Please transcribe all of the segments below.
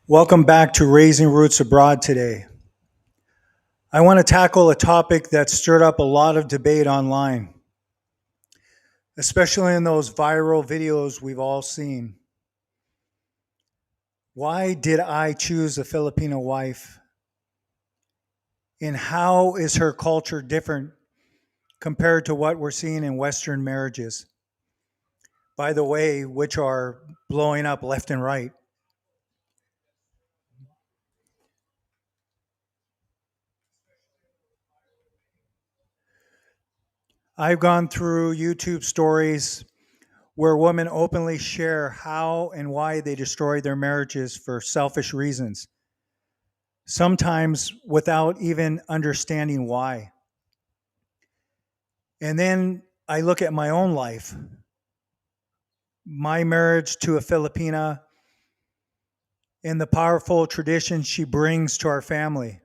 Welcome back to Raising Roots Abroad today. I want to tackle a topic that stirred up a lot of debate online, especially in those viral videos we've all seen. Why did I choose a Filipino wife? And how is her culture different compared to what we're seeing in Western marriages? By the way, which are blowing up left and right. I've gone through YouTube stories where women openly share how and why they destroy their marriages for selfish reasons, sometimes without even understanding why. And then I look at my own life, my marriage to a Filipina, and the powerful tradition she brings to our family.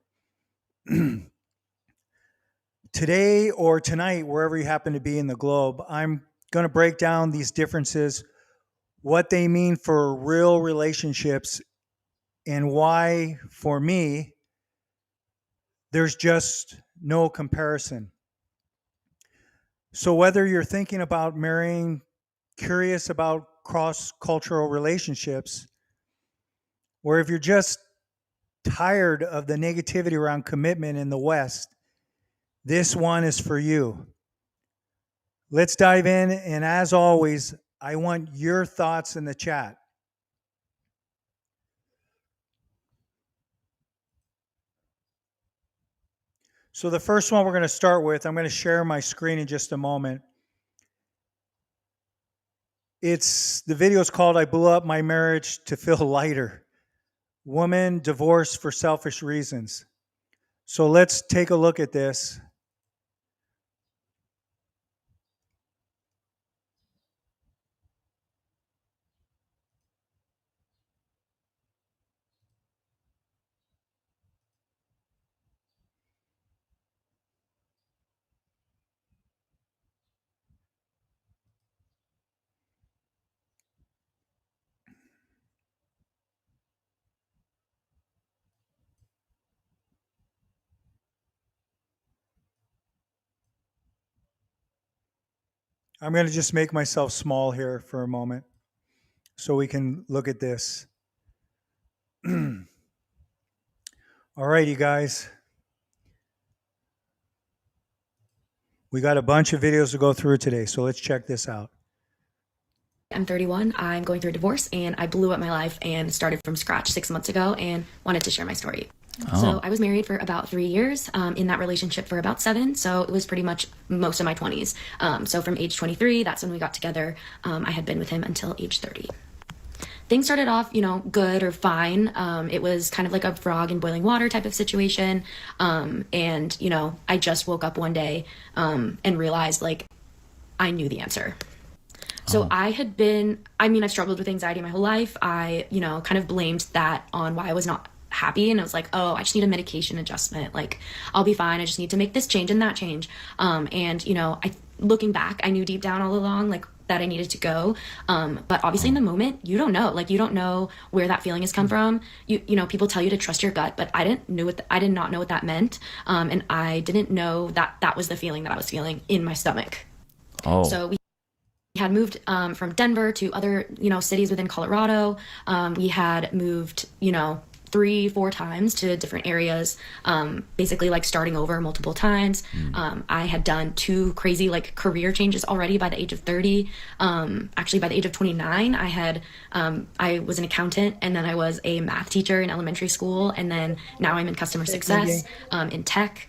Today or tonight, wherever you happen to be in the globe, I'm going to break down these differences, what they mean for real relationships, and why, for me, there's just no comparison. So, whether you're thinking about marrying, curious about cross cultural relationships, or if you're just tired of the negativity around commitment in the West, this one is for you. Let's dive in. And as always, I want your thoughts in the chat. So, the first one we're going to start with, I'm going to share my screen in just a moment. The video is called I Blew Up My Marriage to Feel Lighter. Woman divorced for selfish reasons. So let's take a look at this. I'm going to just make myself small here for a moment so we can look at this. All right, you guys. We got a bunch of videos to go through today, so let's check this out. I'm 31. I'm going through a divorce, and I blew up my life and started from scratch 6 months ago and wanted to share my story. So I was married for about 3 years, in that relationship for about 7. So it was pretty much most of my 20s. So from age 23, that's when we got together. I had been with him until age 30. Things started off, good or fine. It was kind of like a frog in boiling water type of situation. And I just woke up one day and realized, like, I knew the answer. So I've struggled with anxiety my whole life. I, kind of blamed that on why I was not happy. And I was like, oh, I just need a medication adjustment. Like, I'll be fine. I just need to make this change and that change. Looking back, I knew deep down all along, like, that I needed to go. But obviously in the moment, you don't know. Like, you don't know where that feeling has come from. People tell you to trust your gut, but I did not know what that meant. And I didn't know that that was the feeling that I was feeling in my stomach. Oh. So we had moved from Denver to other, cities within Colorado. We had moved, 3-4 times to different areas, basically like starting over multiple times. I had done 2 crazy like career changes already by the age of 30. Actually, by the age of 29, I was an accountant, and then I was a math teacher in elementary school, and then now I'm in customer success, in tech.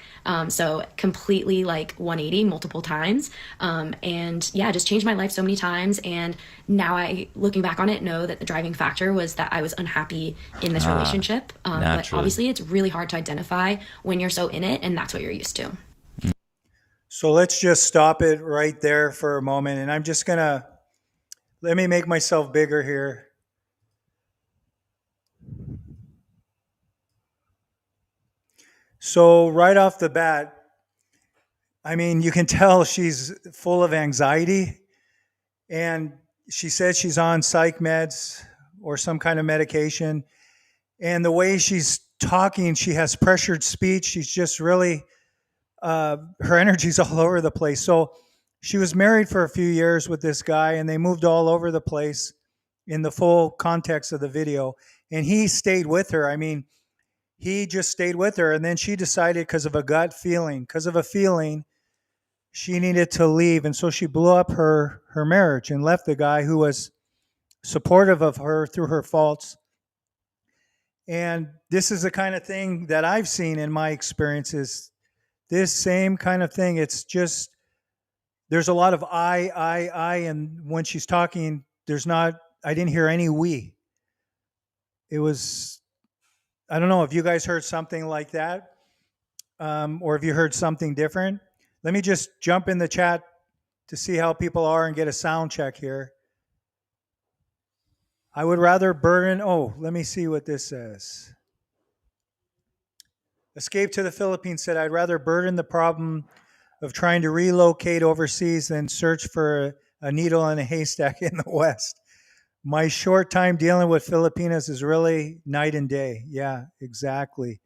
So completely like 180 multiple times. And yeah, just changed my life so many times. And now looking back on it, know that the driving factor was that I was unhappy in this relationship. But obviously it's really hard to identify when you're so in it and that's what you're used to. So let's just stop it right there for a moment. And I'm just going to, let me make myself bigger here. So right off the bat, you can tell she's full of anxiety, and she says she's on psych meds or some kind of medication. And the way she's talking, she has pressured speech. She's just really, her energy's all over the place. So she was married for a few years with this guy, and they moved all over the place in the full context of the video. And he stayed with her. I mean, he just stayed with her. And then she decided, because of a gut feeling, because of a feeling, she needed to leave. And so she blew up her marriage and left the guy who was supportive of her through her faults. And this is the kind of thing that I've seen in my experiences. This same kind of thing. It's just, there's a lot of I, and when she's talking, I didn't hear any we. It was, I don't know if you guys heard something like that, or if you heard something different. Let me just jump in the chat to see how people are and get a sound check here. I would rather burden, let me see what this says. Escape to the Philippines said, I'd rather burden the problem of trying to relocate overseas than search for a needle in a haystack in the West. My short time dealing with Filipinas is really night and day. Yeah, exactly.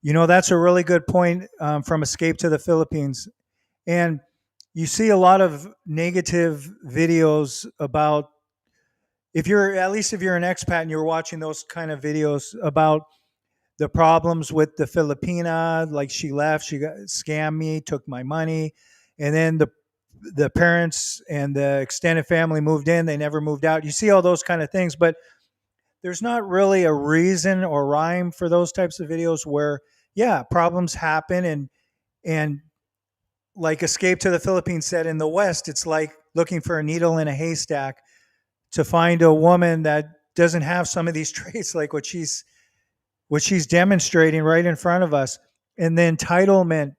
That's a really good point, from Escape to the Philippines. And you see a lot of negative videos about, if you're an expat and you're watching those kind of videos about the problems with the Filipina, like she left, she got scammed me, took my money, and then the parents and the extended family moved in, they never moved out. You see all those kind of things, but there's not really a reason or rhyme for those types of videos where, yeah, problems happen, and like Escape to the Philippines said, in the West, it's like looking for a needle in a haystack to find a woman that doesn't have some of these traits, like what she's demonstrating right in front of us. And the entitlement.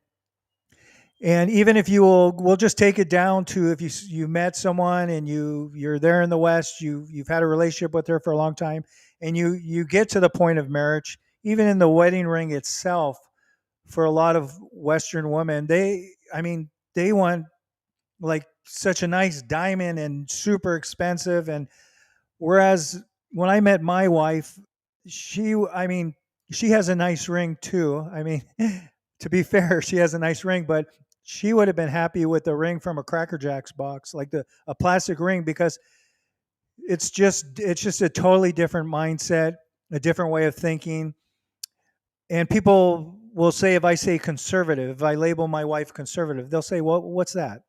And even if we'll just take it down to, if you met someone and you're there in the West, you've had a relationship with her for a long time, and you get to the point of marriage, even in the wedding ring itself, for a lot of Western women, they want like such a nice diamond and super expensive. And whereas when I met my wife, she has a nice ring too. To be fair, she has a nice ring, but she would have been happy with the ring from a Cracker Jacks box, like a plastic ring, because it's just a totally different mindset, a different way of thinking. And people will say, if I say conservative, if I label my wife conservative, they'll say, well, what's that?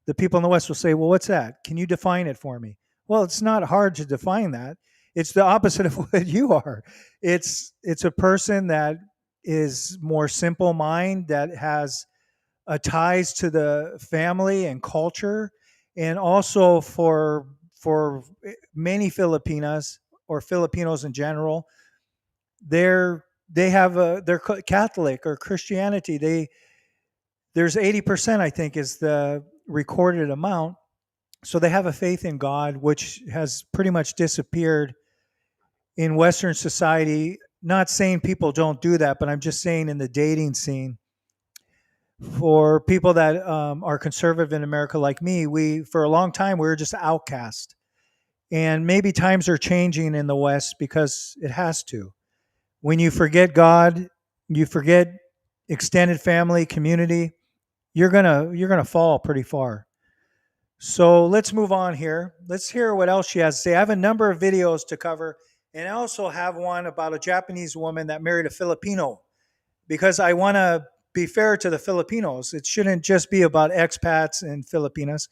The people in the West will say, well, what's that? Can you define it for me? Well, it's not hard to define that. It's the opposite of what you are. It's a person that is more simple mind, that has ties to the family and culture, and also for many Filipinas, or Filipinos in general, they're Catholic or Christianity. There's 80%, I think, is the recorded amount. So they have a faith in God, which has pretty much disappeared in Western society. Not saying people don't do that, but I'm just saying in the dating scene, for people that are conservative in America like me, for a long time we were just outcast. And maybe times are changing in the West, because it has to. When you forget God, you forget extended family, community, you're gonna fall pretty far. So let's move on here. Let's hear what else she has to say. I have a number of videos to cover, and I also have one about a Japanese woman that married a Filipino, because I want to be fair to the Filipinos. It shouldn't just be about expats and Filipinas.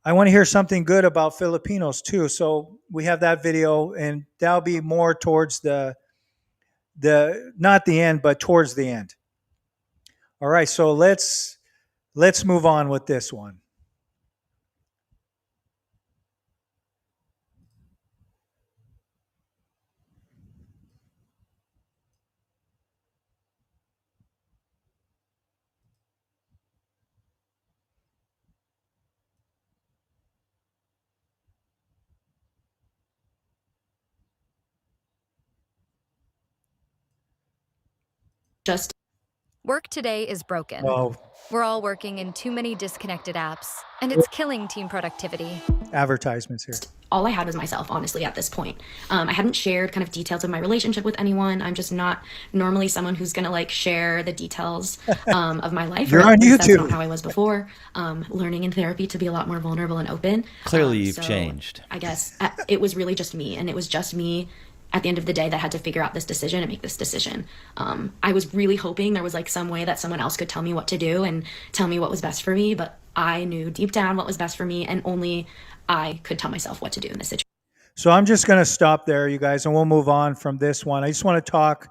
I want to hear something good about Filipinos too. So we have that video, and that'll be more towards the not the end, but towards the end. All right, so let's move on with this one. Just Work today is broken. Oh, We're all working in too many disconnected apps, and it's killing team productivity. advertisements here. all I had was myself, honestly, at this point. I hadn't shared kind of details of my relationship with anyone. I'm just not normally someone who's gonna like share the details of my life, or You're at on least that's not YouTube. how I was before. Learning in therapy to be a lot more vulnerable and open. Clearly, you've So changed. I guess it was really just me, and it was just me at the end of the day that had to figure out this decision and make this decision. I was really hoping there was like some way that someone else could tell me what to do and tell me what was best for me, but I knew deep down what was best for me, and only I could tell myself what to do in this situation. So I'm just going to stop there, you guys, and we'll move on from this one. I just want to talk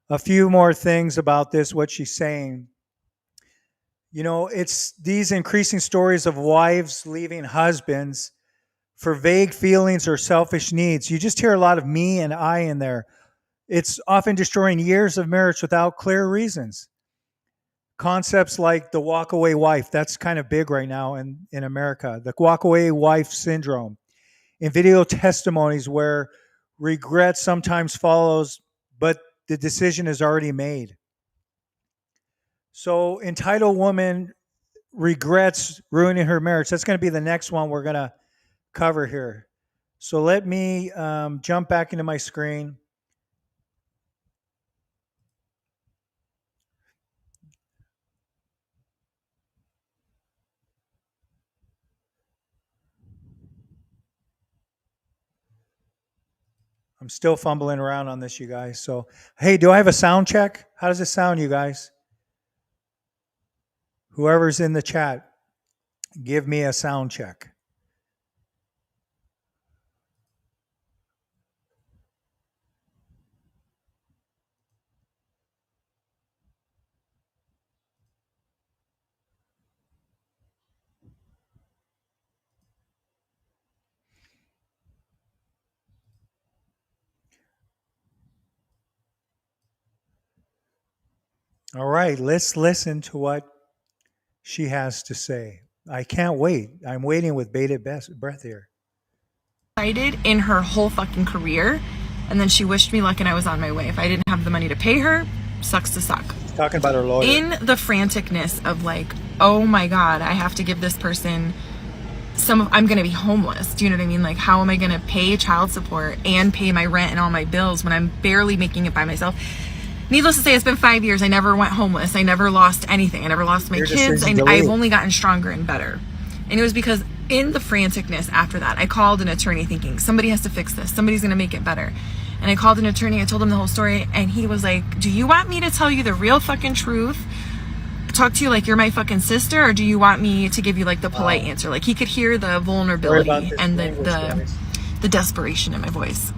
a few more things about this, what she's saying. You know, it's these increasing stories of wives leaving husbands for vague feelings or selfish needs. You just hear a lot of me and I in there. It's often destroying years of marriage without clear reasons. Concepts like the walkaway wife, that's kind of big right now in America. The walkaway wife syndrome. In video testimonies where regret sometimes follows, but the decision is already made. So, entitled woman regrets ruining her marriage. That's going to be the next one we're going to cover here. So, let me jump back into my screen. I'm still fumbling around on this, you guys. So, hey, do I have a sound check? How does it sound, you guys? Whoever's in the chat, give me a sound check. All right, let's listen to what she has to say. I can't wait. I'm waiting with bated breath here. In her whole fucking career, and then she wished me luck and I was on my way. If I didn't have the money to pay her, sucks to suck. Talking about her lawyer. In the franticness of like, oh my god, I have to give this person I'm gonna be homeless. Do you know what I mean? Like, how am I gonna pay child support and pay my rent and all my bills when I'm barely making it by myself? Needless to say, it's been 5 years. I never went homeless. I never lost anything. I never lost my kids. I've only gotten stronger and better. And it was because in the franticness after that, I called an attorney thinking, somebody has to fix this. Somebody's going to make it better. And I called an attorney. I told him the whole story. And he was like, do you want me to tell you the real fucking truth? Talk to you like you're my fucking sister? Or do you want me to give you like the polite answer? Like, he could hear the vulnerability and the desperation in my voice.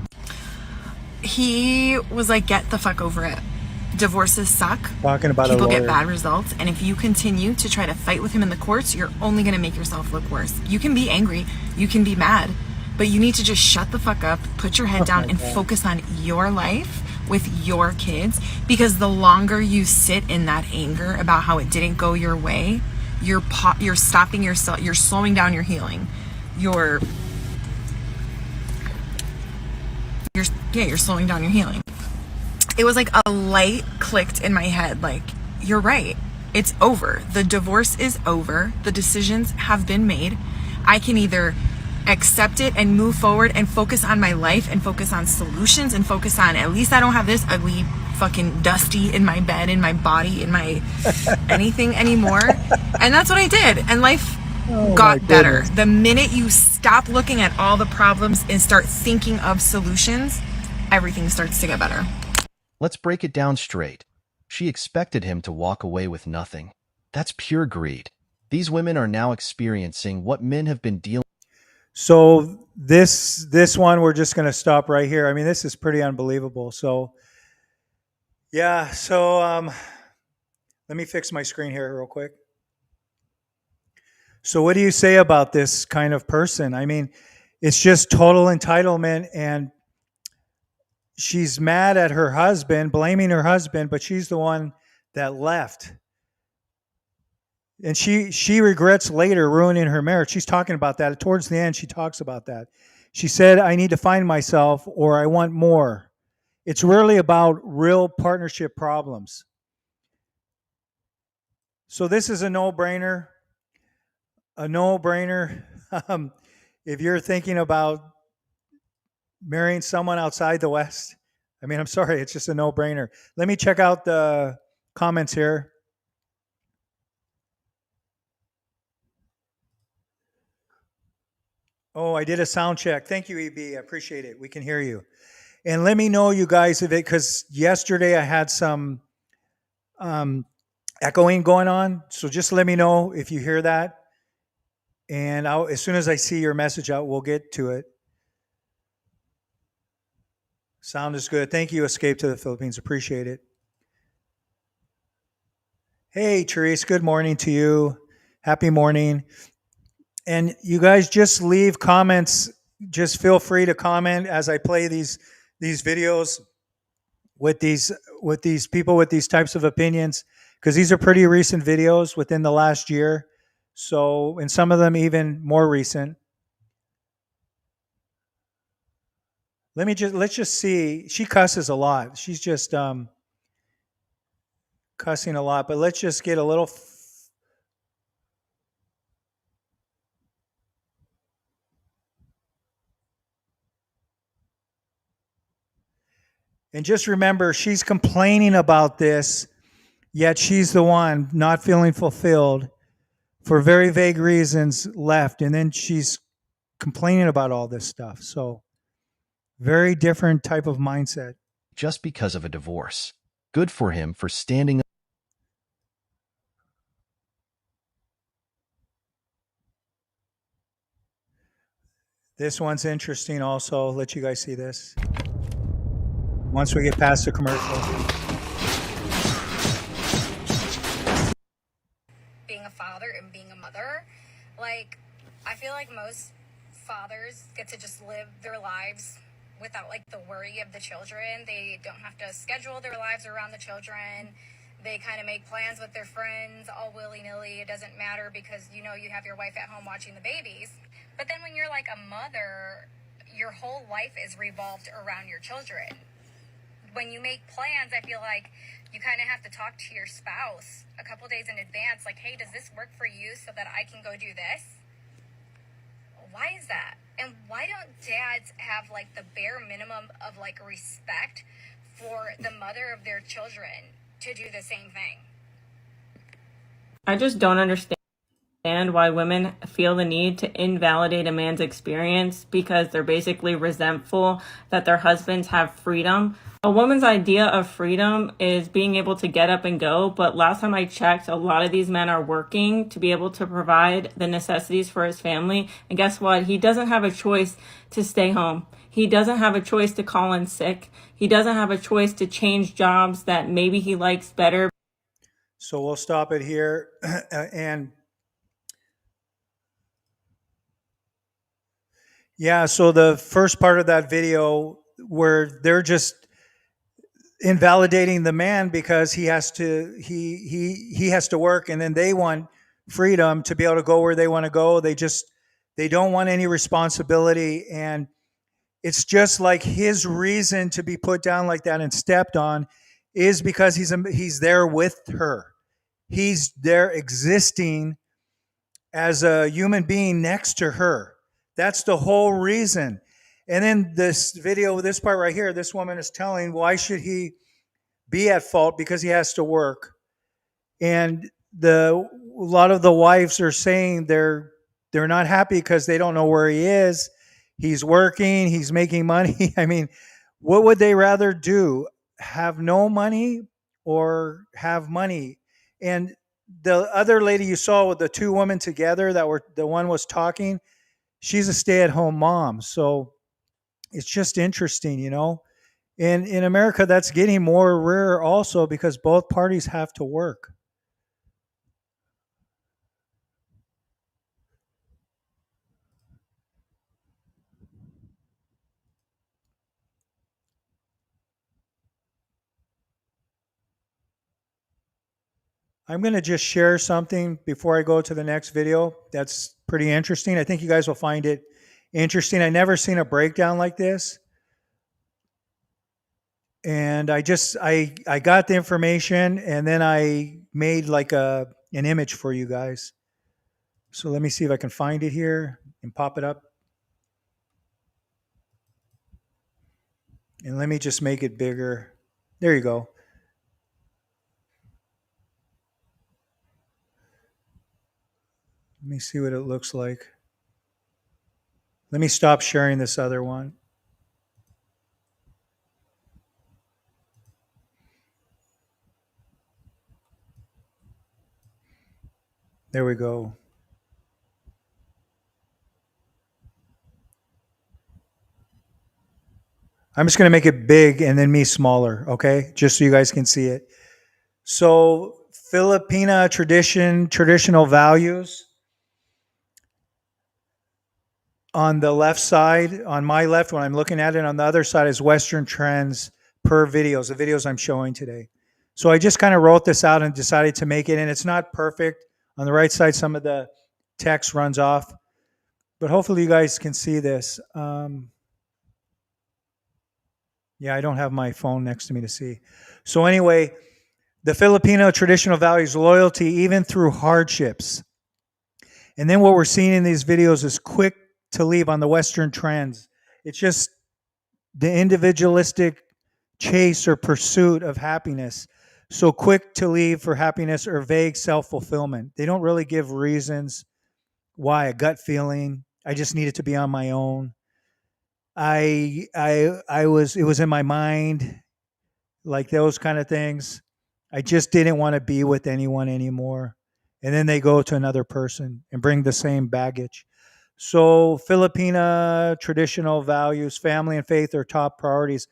He was like, get the fuck over it. Divorces suck. Talking about people get bad results, and if you continue to try to fight with him in the courts, you're only going to make yourself look worse. You can be angry, you can be mad, but you need to just shut the fuck up, put your head down, and focus on your life with your kids, because the longer you sit in that anger about how it didn't go your way, you're stopping yourself, you're slowing down your healing. You're slowing down your healing. It was like a light clicked in my head, like, you're right. It's over. The divorce is over. The decisions have been made. I can either accept it and move forward and focus on my life and focus on solutions and focus on, at least I don't have this ugly fucking dusty in my bed, in my body, in my anything anymore. And that's what I did. And life got better. The minute you stop looking at all the problems and start thinking of solutions, everything starts to get better. Let's break it down straight. She expected him to walk away with nothing. That's pure greed. These women are now experiencing what men have been dealing. So this one, we're just going to stop right here. I mean, this is pretty unbelievable. So yeah. So let me fix my screen here real quick. So what do you say about this kind of person? I mean, it's just total entitlement, and she's mad at her husband, blaming her husband, but she's the one that left. And she regrets later ruining her marriage. She's talking about that. Towards the end, she talks about that. She said, I need to find myself, or I want more. It's really about real partnership problems. So this is a no-brainer. A no-brainer. If you're thinking about marrying someone outside the West? I mean, I'm sorry, it's just a no-brainer. Let me check out the comments here. Oh, I did a sound check. Thank you, EB. I appreciate it. We can hear you. And let me know, you guys, if it, because yesterday I had some echoing going on. So just let me know if you hear that. And as soon as I see your message out, we'll get to it. Sound is good. Thank you, Escape to the Philippines. Appreciate it. Hey, Therese, good morning to you. Happy morning. And you guys just leave comments. Just feel free to comment as I play these videos with these people with these types of opinions, because these are pretty recent videos within the last year. So, and some of them even more recent. Let's just see. She cusses a lot. She's just cussing a lot, but let's just get a little and just remember, she's complaining about this, yet she's the one not feeling fulfilled for very vague reasons left. And then she's complaining about all this stuff. So very different type of mindset. Just because of a divorce. Good for him for standing up. This one's interesting also. I'll let you guys see this once we get past the commercial. Being a father and being a mother, like, I feel like most fathers get to just live their lives without like the worry of the children. They don't have to schedule their lives around the children. They kind of make plans with their friends all willy-nilly. It doesn't matter because you know you have your wife at home watching the babies. But then when you're like a mother, your whole life is revolved around your children. When you make plans, I feel like you kind of have to talk to your spouse a couple days in advance, like, hey, does this work for you so that I can go do this? Why is that? And why don't dads have like the bare minimum of like respect for the mother of their children to do the same thing? I just don't understand why women feel the need to invalidate a man's experience because they're basically resentful that their husbands have freedom. A woman's idea of freedom is being able to get up and go, but last time I checked, a lot of these men are working to be able to provide the necessities for his family. And guess what? He doesn't have a choice to stay home. He doesn't have a choice to call in sick. He doesn't have a choice to change jobs that maybe he likes better. So we'll stop it here. And yeah, so the first part of that video where they're just invalidating the man because he has to work, and then they want freedom to be able to go where they want to go. They don't want any responsibility, and it's just like his reason to be put down like that and stepped on is because he's there with her. He's there existing as a human being next to her. That's the whole reason. And then this video, this part right here, this woman is telling why should he be at fault because he has to work. And a lot of the wives are saying they're not happy because they don't know where he is. He's working, he's making money. I mean, what would they rather do? Have no money or have money? And the other lady you saw with the two women together the one was talking, she's a stay-at-home mom. So it's just interesting, you know. And in America, that's getting more rare also because both parties have to work. I'm going to just share something before I go to the next video that's pretty interesting. I think you guys will find it interesting. I never seen a breakdown like this. And I got the information and then I made like an image for you guys. So let me see if I can find it here and pop it up. And let me just make it bigger. There you go. Let me see what it looks like. Let me stop sharing this other one. There we go. I'm just going to make it big and then me smaller, okay? Just so you guys can see it. So, Filipina traditional values. On the left side, on my left, when I'm looking at it, on the other side is Western trends per videos, the videos I'm showing today. So I just kind of wrote this out and decided to make it, and it's not perfect. On the right side, some of the text runs off, but hopefully you guys can see this. Yeah, I don't have my phone next to me to see. So anyway, the Filipino traditional values loyalty even through hardships. And then what we're seeing in these videos is quick to leave on the Western trends. It's just the individualistic chase or pursuit of happiness. So quick to leave for happiness or vague self-fulfillment. They don't really give reasons why. A gut feeling. I just needed to be on my own. I was, it was in my mind, like those kind of things. I just didn't want to be with anyone anymore. And then they go to another person and bring the same baggage. So, Filipina traditional values, family and faith are top priorities.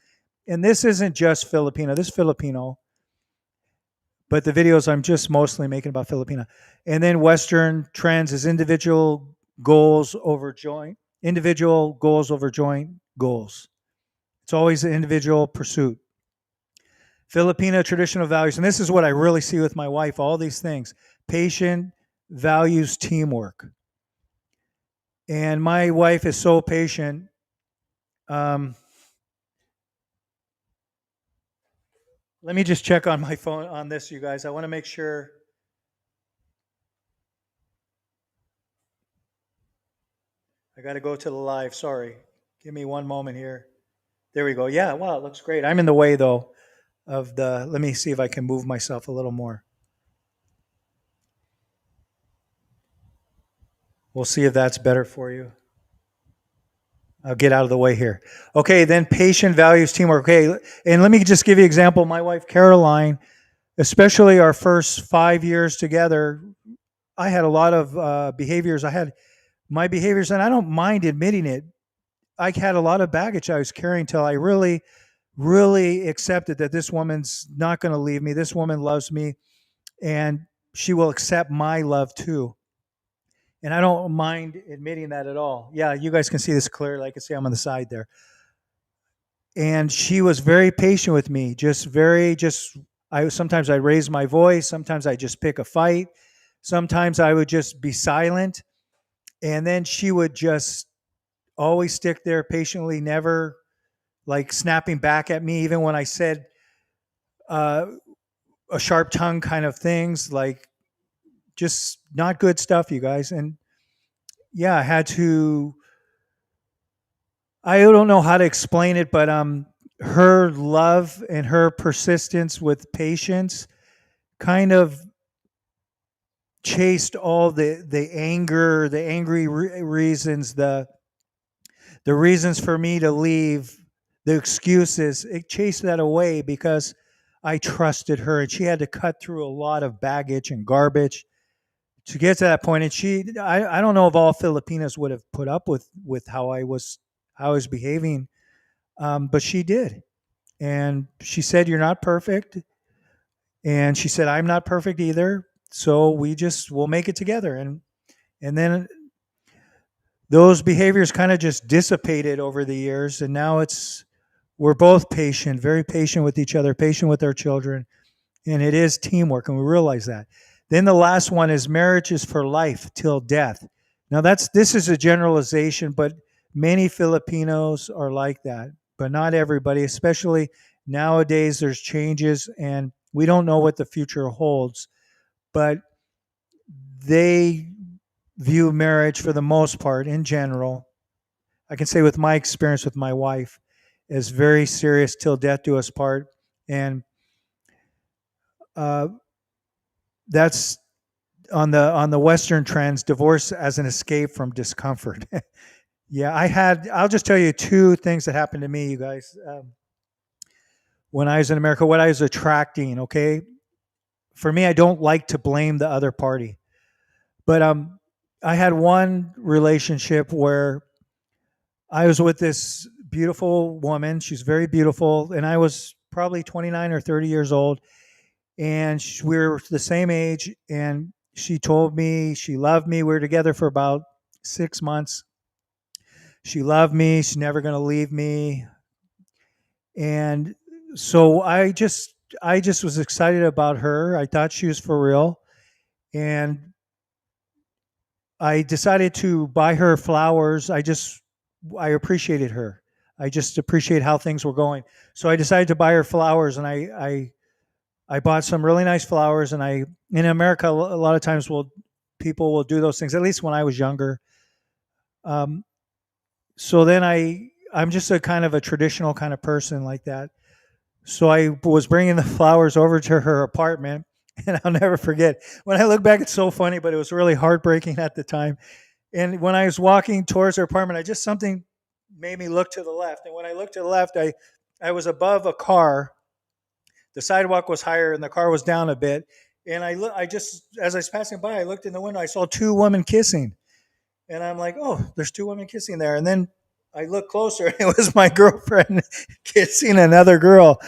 And this isn't just Filipino, this is Filipino, but the videos I'm just mostly making about Filipina. And then Western trends is individual goals over joint goals. It's always an individual pursuit. Filipino traditional values, and this is what I really see with my wife, all these things. Patient, values, teamwork. And my wife is so patient. Let me just check on my phone on this, you guys. I want to make sure. I got to go to the live. Sorry. Give me one moment here. There we go. Yeah, wow, it looks great. I'm in the way, though, of the. Let me see if I can move myself a little more. We'll see if that's better for you. I'll get out of the way here. Okay, then patient values teamwork. Okay, and let me just give you an example. My wife, Caroline, especially our first 5 years together, I had a lot of behaviors. I had my behaviors, and I don't mind admitting it. I had a lot of baggage I was carrying till I really, really accepted that this woman's not going to leave me. This woman loves me, and she will accept my love too. And I don't mind admitting that at all. Yeah, you guys can see this clearly. I can see I'm on the side there. And she was very patient with me, I sometimes I'd raise my voice, sometimes I just pick a fight, sometimes I would just be silent, and then she would just always stick there patiently, never like snapping back at me, even when I said uh, a sharp tongue kind of things, like just not good stuff, you guys. And yeah, I don't know how to explain it, but her love and her persistence with patience kind of chased all the anger, the angry reasons, the reasons for me to leave, the excuses. It chased that away because I trusted her, and she had to cut through a lot of baggage and garbage to get to that point. And I don't know if all Filipinas would have put up with how I was behaving, but she did. And she said, "You're not perfect," and she said, "I'm not perfect either. So we'll make it together." And then those behaviors kind of just dissipated over the years, and now we're both patient, very patient with each other, patient with our children, and it is teamwork, and we realize that. Then the last one is marriage is for life till death. Now this is a generalization, but many Filipinos are like that, but not everybody, especially nowadays there's changes and we don't know what the future holds, but they view marriage for the most part in general. I can say with my experience with my wife is very serious, till death do us part. And uh, that's on the Western trends, divorce as an escape from discomfort. Yeah, I'll just tell you two things that happened to me, you guys. When I was in America, what I was attracting, okay? For me, I don't like to blame the other party. But I had one relationship where I was with this beautiful woman. She's very beautiful. And I was probably 29 or 30 years old. And we were the same age. And she told me she loved me. We were together for about 6 months. She loved me. She's never going to leave me. And so I just was excited about her. I thought she was for real. And I decided to buy her flowers. I appreciated her. I just appreciate how things were going. So I decided to buy her flowers, and I bought some really nice flowers. And in America, a lot of times people will do those things. At least when I was younger. Um, so then I'm just a kind of a traditional kind of person like that. So I was bringing the flowers over to her apartment, and I'll never forget. When I look back, it's so funny, but it was really heartbreaking at the time. And when I was walking towards her apartment, something made me look to the left. And when I looked to the left, I was above a car. The sidewalk was higher, and the car was down a bit. And I just, as I was passing by, I looked in the window. I saw two women kissing, and I'm like, oh, there's two women kissing there. And then I looked closer, and it was my girlfriend kissing another girl.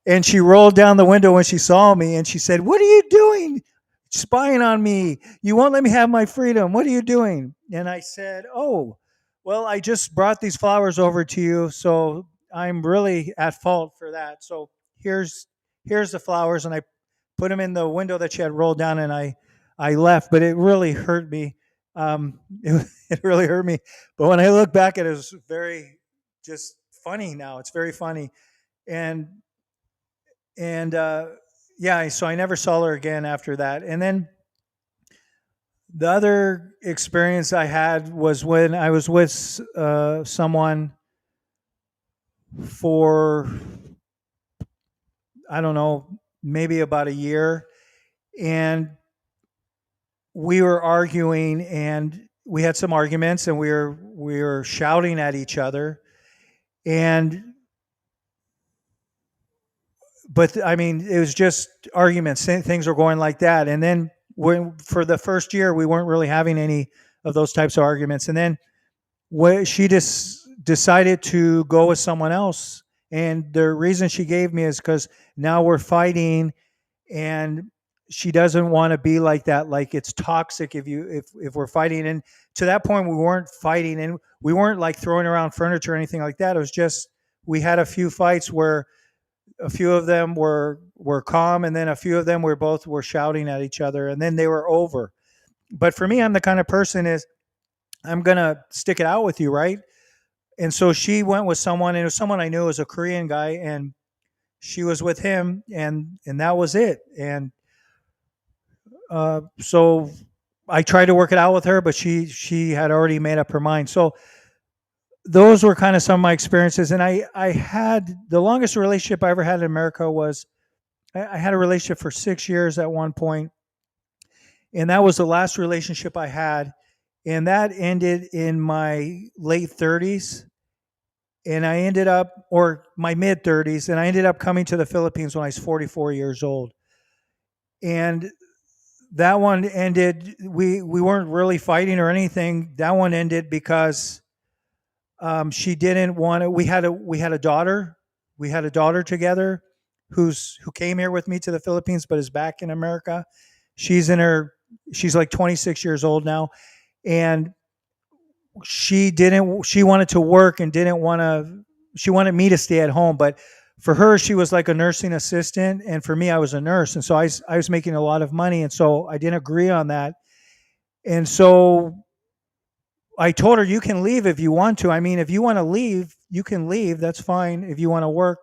And she rolled down the window when she saw me, and she said, "What are you doing? Spying on me. You won't let me have my freedom. What are you doing?" And I said, "Oh, well, I just brought these flowers over to you, so I'm really at fault for that. So here's the flowers." And I put them in the window that she had rolled down, and I left. But it really hurt me. It really hurt me. But when I look back at it, it was very just funny now. It's very funny. And and yeah, so I never saw her again after that. And then the other experience I had was when I was with someone for, I don't know, maybe about a year. And we were arguing, and we had some arguments, and we were shouting at each other. And but I mean, it was just arguments. Things were going like that. And then for the first year, we weren't really having any of those types of arguments. And then she just decided to go with someone else. And the reason she gave me is because now we're fighting, and she doesn't want to be like that. Like, it's toxic if we're fighting. And to that point, we weren't fighting, and we weren't like throwing around furniture or anything like that. It was just, we had a few fights where a few of them were calm, and then a few of them were shouting at each other, and then they were over. But for me, I'm the kind of person is, I'm gonna stick it out with you, right? And so she went with someone, and it was someone I knew. It was a Korean guy, and she was with him, and that was it. And so I tried to work it out with her, but she had already made up her mind. So those were kind of some of my experiences. And I had the longest relationship I ever had in America was, I had a relationship for 6 years at one point, and that was the last relationship I had, and that ended in my late 30s, and I ended up, or my mid 30s, and I ended up coming to the Philippines when I was 44 years old. And that one ended, we weren't really fighting or anything. That one ended because she didn't want to. We had a daughter. We had a daughter together who came here with me to the Philippines, but is back in America. She's like 26 years old now, and she wanted to work and she wanted me to stay at home. But for her, she was like a nursing assistant, and for me, I was a nurse, and so I was making a lot of money, and so I didn't agree on that. And so I told her, you can leave if you want to. I mean, if you want to leave, you can leave. That's fine. If you want to work,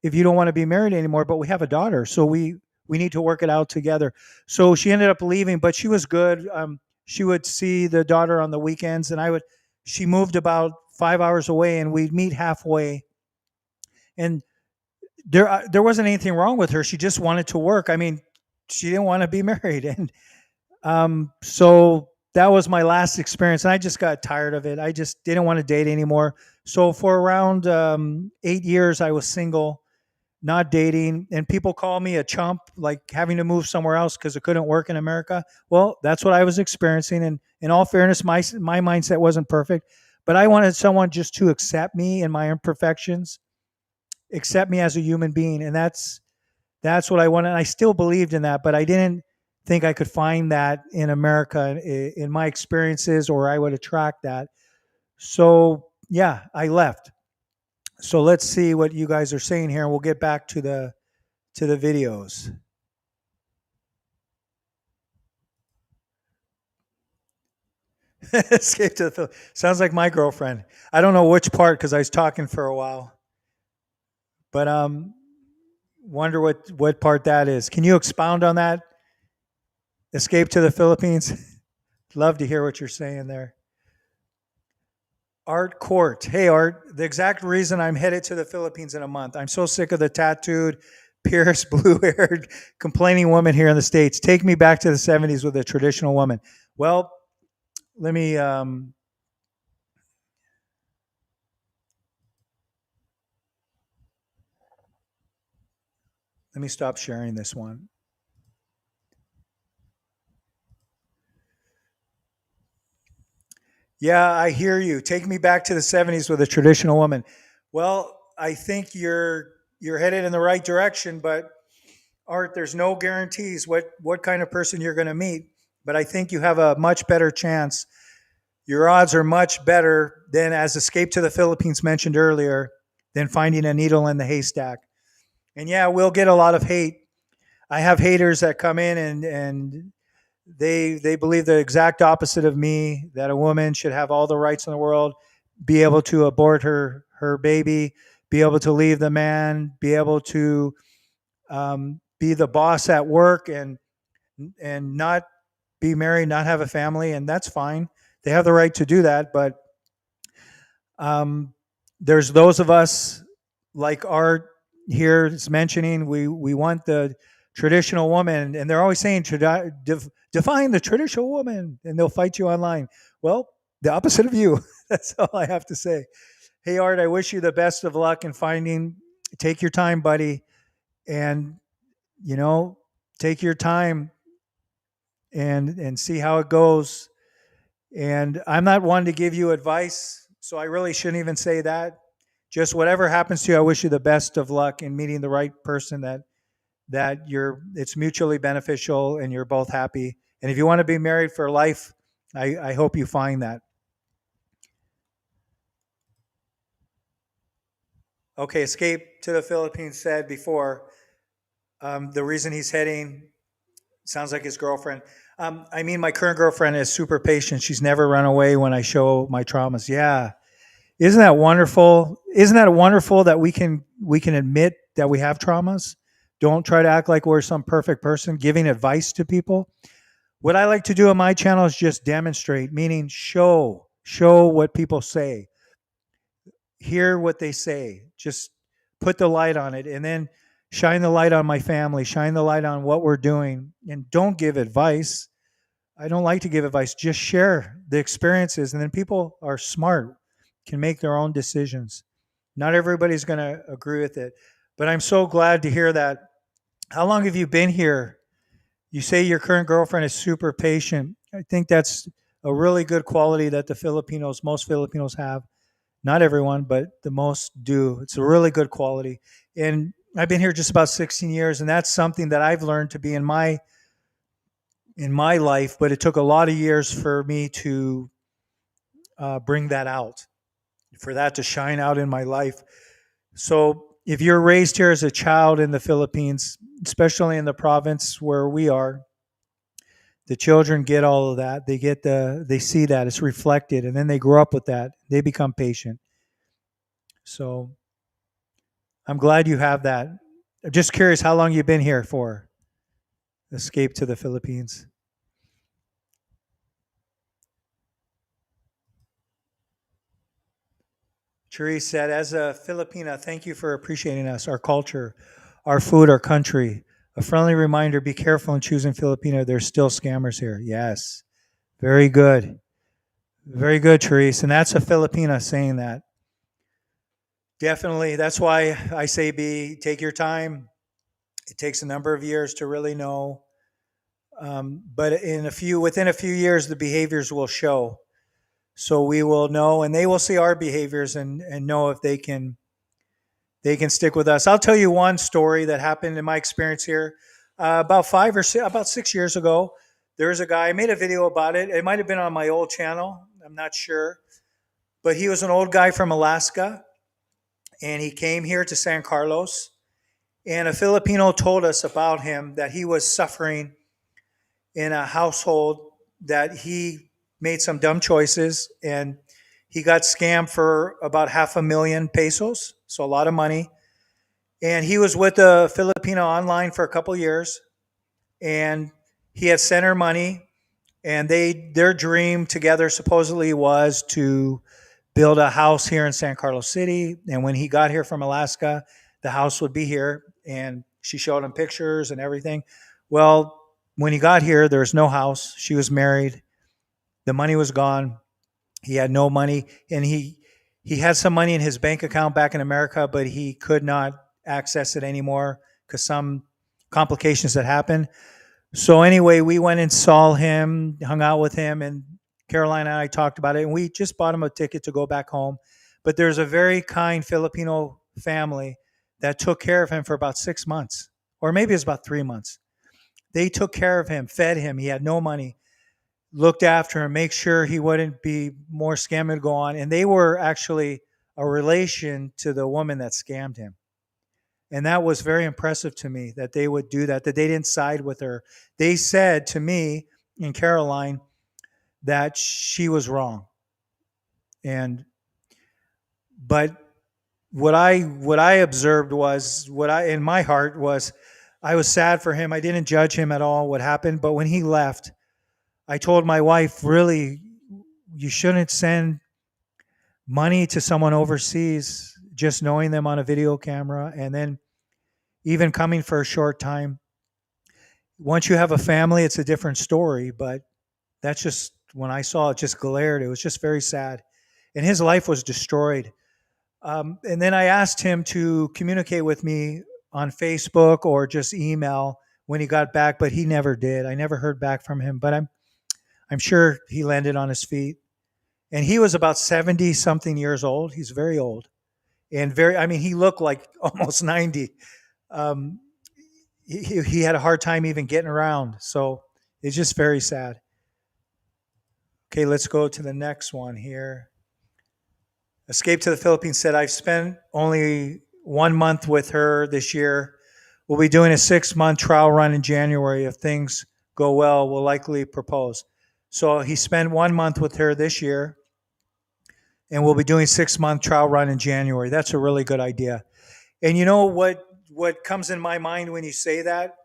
if you don't want to be married anymore, but we have a daughter, so we need to work it out together. So she ended up leaving, but she was good. She would see the daughter on the weekends, and she moved about 5 hours away, and we'd meet halfway. And there wasn't anything wrong with her. She just wanted to work. I mean, she didn't want to be married. And so that was my last experience. And I just got tired of it. I just didn't want to date anymore. So for around 8 years, I was single, not dating. And people call me a chump, like having to move somewhere else because it couldn't work in America. Well, that's what I was experiencing. And in all fairness, my mindset wasn't perfect, but I wanted someone just to accept me and my imperfections, accept me as a human being. And that's what I wanted. I still believed in that, but I didn't think I could find that in America in my experiences, or I would attract that. So yeah, I left. So let's see what you guys are saying here, and we'll get back to the videos. Escape to the Philippines. Sounds like my girlfriend. I don't know which part because I was talking for a while, but wonder what part that is. Can you expound on that? Escape to the Philippines. Love to hear what you're saying there. Art Court. Hey, Art, the exact reason I'm headed to the Philippines in a month. I'm so sick of the tattooed, pierced, blue haired, complaining woman here in the States. Take me back to the 70s with a traditional woman. Well, let me. Let me stop sharing this one. Yeah, I hear you. Take me back to the 70s with a traditional woman. Well, I think you're headed in the right direction, but Art, there's no guarantees what kind of person you're going to meet, but I think you have a much better chance. Your odds are much better than, as Escape to the Philippines mentioned earlier, than finding a needle in the haystack. And yeah, we'll get a lot of hate. I have haters that come in and they believe the exact opposite of me, that a woman should have all the rights in the world, be able to abort her baby, be able to leave the man, be able to be the boss at work, and not be married, not have a family, and that's fine. They have the right to do that, but there's those of us like Art here is mentioning, we want the traditional woman, and they're always saying define the traditional woman, and they'll fight you online. Well, the opposite of you. That's all I have to say. Hey, Art, I wish you the best of luck in finding. Take your time, buddy, and you know, take your time and see how it goes. And I'm not one to give you advice, so I really shouldn't even say that. Just whatever happens to you, I wish you the best of luck in meeting the right person that it's mutually beneficial and you're both happy. And if you want to be married for life, I hope you find that. Okay, Escape to the Philippines said before, the reason he's heading sounds like his girlfriend. I mean, my current girlfriend is super patient. She's never run away when I show my traumas. Yeah, isn't that wonderful? Isn't that wonderful that we can admit that we have traumas? Don't try to act like we're some perfect person giving advice to people. What I like to do on my channel is just demonstrate, meaning show what people say, hear what they say, just put the light on it, and then shine the light on my family, shine the light on what we're doing, and don't give advice. I don't like to give advice. Just share the experiences, and then people are smart, can make their own decisions. Not everybody's going to agree with it, but I'm so glad to hear that. How long have you been here? You say your current girlfriend is super patient. I think that's a really good quality that most Filipinos have. Not everyone, but the most do. It's a really good quality. And I've been here just about 16 years, and that's something that I've learned to be in my life, but it took a lot of years for me to bring that out, for that to shine out in my life. So if you're raised here as a child in the Philippines, especially in the province where we are, the children get all of that. They see that, it's reflected, and then they grow up with that. They become patient. So I'm glad you have that. I'm just curious how long you've been here for. Escape to the Philippines. Therese said, as a Filipina, thank you for appreciating us, our culture, our food, our country. A friendly reminder, be careful in choosing Filipino. There's still scammers here. Yes. Very good. Very good, Therese. And that's a Filipina saying that. Definitely. That's why I say take your time. It takes a number of years to really know. But within a few years, the behaviors will show. So we will know, and they will see our behaviors and know if they can stick with us. I'll tell you one story that happened in my experience here. About 6 years ago, there's a guy. I made a video about it. It might have been on my old channel. I'm not sure, but he was an old guy from Alaska, and he came here to San Carlos. And a Filipino told us about him that he was suffering in a household that he made some dumb choices and he got scammed for about 500,000 pesos, so a lot of money. And he was with a Filipino online for a couple years, and he had sent her money, and their dream together supposedly was to build a house here in San Carlos City. And when he got here from Alaska, the house would be here, and she showed him pictures and everything. Well, when he got here, there was no house. She was married. The money was gone. He had no money, and he had some money in his bank account back in America, but he could not access it anymore because some complications had happened. So anyway, we went and saw him, hung out with him, and Caroline and I talked about it, and we just bought him a ticket to go back home. But there's a very kind Filipino family that took care of him for about 6 months, or maybe it was about 3 months. They took care of him, fed him. He had no money, looked after him, make sure he wouldn't be more scamming to go on. And they were actually a relation to the woman that scammed him. And that was very impressive to me that they would do that they didn't side with her. They said to me and Caroline that she was wrong. But what I observed was in my heart was I was sad for him. I didn't judge him at all what happened, but when he left, I told my wife, really, you shouldn't send money to someone overseas just knowing them on a video camera and then even coming for a short time. Once you have a family, it's a different story, but that's just, when I saw it, just glared. It was just very sad. And his life was destroyed. And then I asked him to communicate with me on Facebook or just email when he got back, but he never did. I never heard back from him, but I'm sure he landed on his feet. And he was about 70 something years old. He's very old and he looked like almost 90. He had a hard time even getting around. So it's just very sad. Okay, let's go to the next one here. Escape to the Philippines said, I've spent only 1 month with her this year. We'll be doing a 6-month trial run in January. If things go well, we'll likely propose. So he spent 1 month with her this year, and we'll be doing 6-month trial run in January. That's a really good idea. And you know what comes in my mind when you say that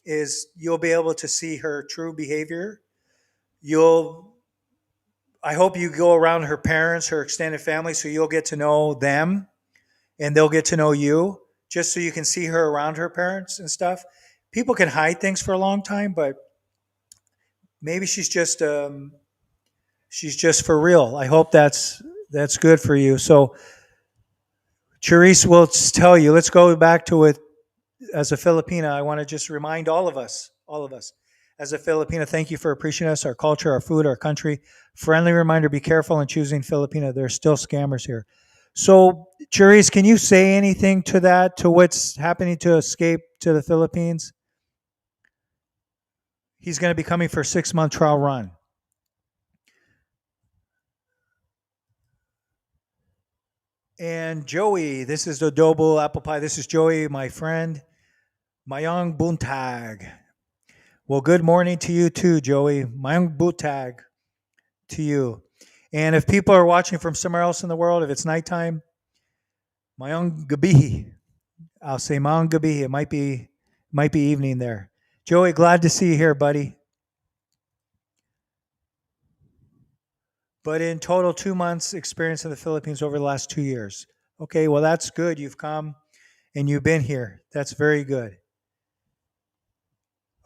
is you'll be able to see her true behavior. I hope you go around her parents, her extended family, so you'll get to know them and they'll get to know you, just so you can see her around her parents and stuff. People can hide things for a long time, but maybe she's just for real. I hope that's good for you. So Charisse will tell you, let's go back to it. As a Filipina, I want to just remind all of us, as a Filipina, thank you for appreciating us, our culture, our food, our country. Friendly reminder, be careful in choosing Filipina. There's still scammers here. So, Charisse, can you say anything to that, to what's happening to Escape to the Philippines? He's going to be coming for a 6-month trial run. And Joey, this is the adobo apple pie. This is Joey, my friend. Mayong buntag. Well, good morning to you too, Joey. Mayong buntag to you. And if people are watching from somewhere else in the world, if it's nighttime, mayong gabi. I'll say mayong gabi. It might be evening there. Joey, glad to see you here, buddy. but in total 2 months experience in the Philippines over the last 2 years. Okay, well, that's good. You've come and you've been here. That's very good.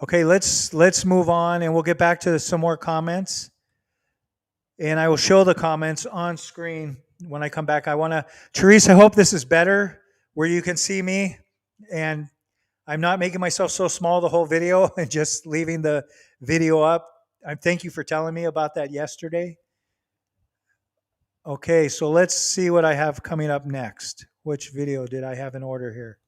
Okay, let's move on, and we'll get back to some more comments. And I will show the comments on screen when I come back. Teresa, I hope this is better where you can see me, and I'm not making myself so small the whole video and just leaving the video up. I thank you for telling me about that yesterday. Okay, so let's see what I have coming up next. Which video did I have in order here?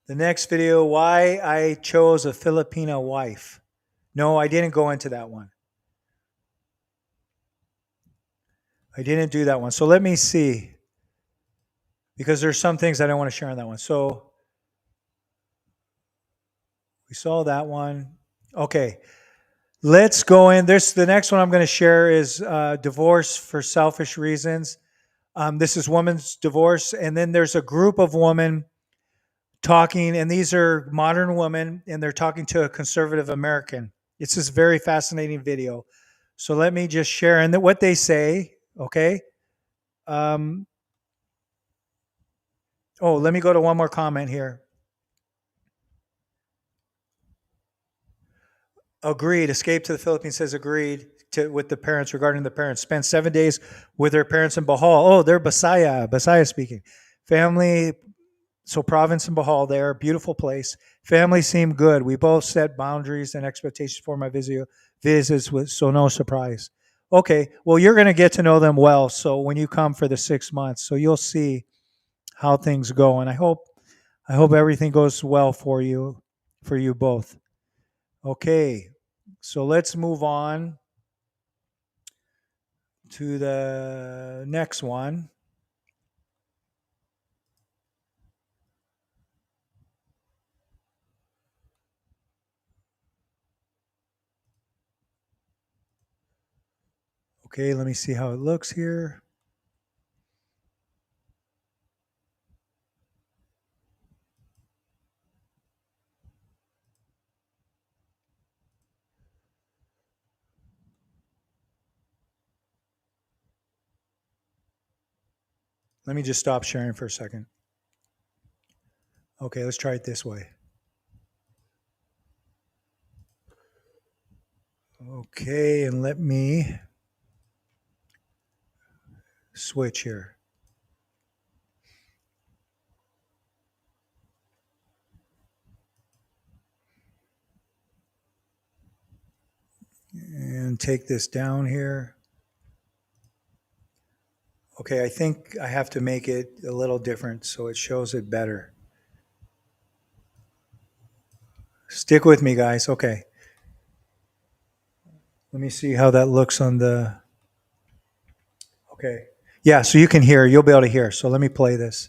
The next video, why I chose a Filipina wife. No, I didn't go into that one. I didn't do that one. So let me see. Because there's some things I don't want to share on that one. So we saw that one. Okay. Let's go in. The next one I'm going to share is divorce for selfish reasons. This is women's divorce. And then there's a group of women talking, and these are modern women, and they're talking to a conservative American. It's this very fascinating video. So let me just share and what they say, okay? Let me go to one more comment here. Agreed. Escape to the Philippines says agreed with the parents regarding the parents. Spent 7 days with their parents in Bohol. Oh, they're Bisaya speaking. Family. So province in Bohol there, beautiful place. Family seemed good. We both set boundaries and expectations for my visits, so no surprise. Okay, well, you're going to get to know them well. So when you come for the 6 months, so you'll see how things go. And I hope everything goes well for you both. Okay, so let's move on to the next one. Okay, let me see how it looks here. Let me just stop sharing for a second. Okay, let's try it this way. Okay, and let me switch here. And take this down here. Okay, I think I have to make it a little different so it shows it better. Stick with me, guys. Okay. Let me see how that looks on the... Okay. Yeah, so you can hear. You'll be able to hear. So let me play this.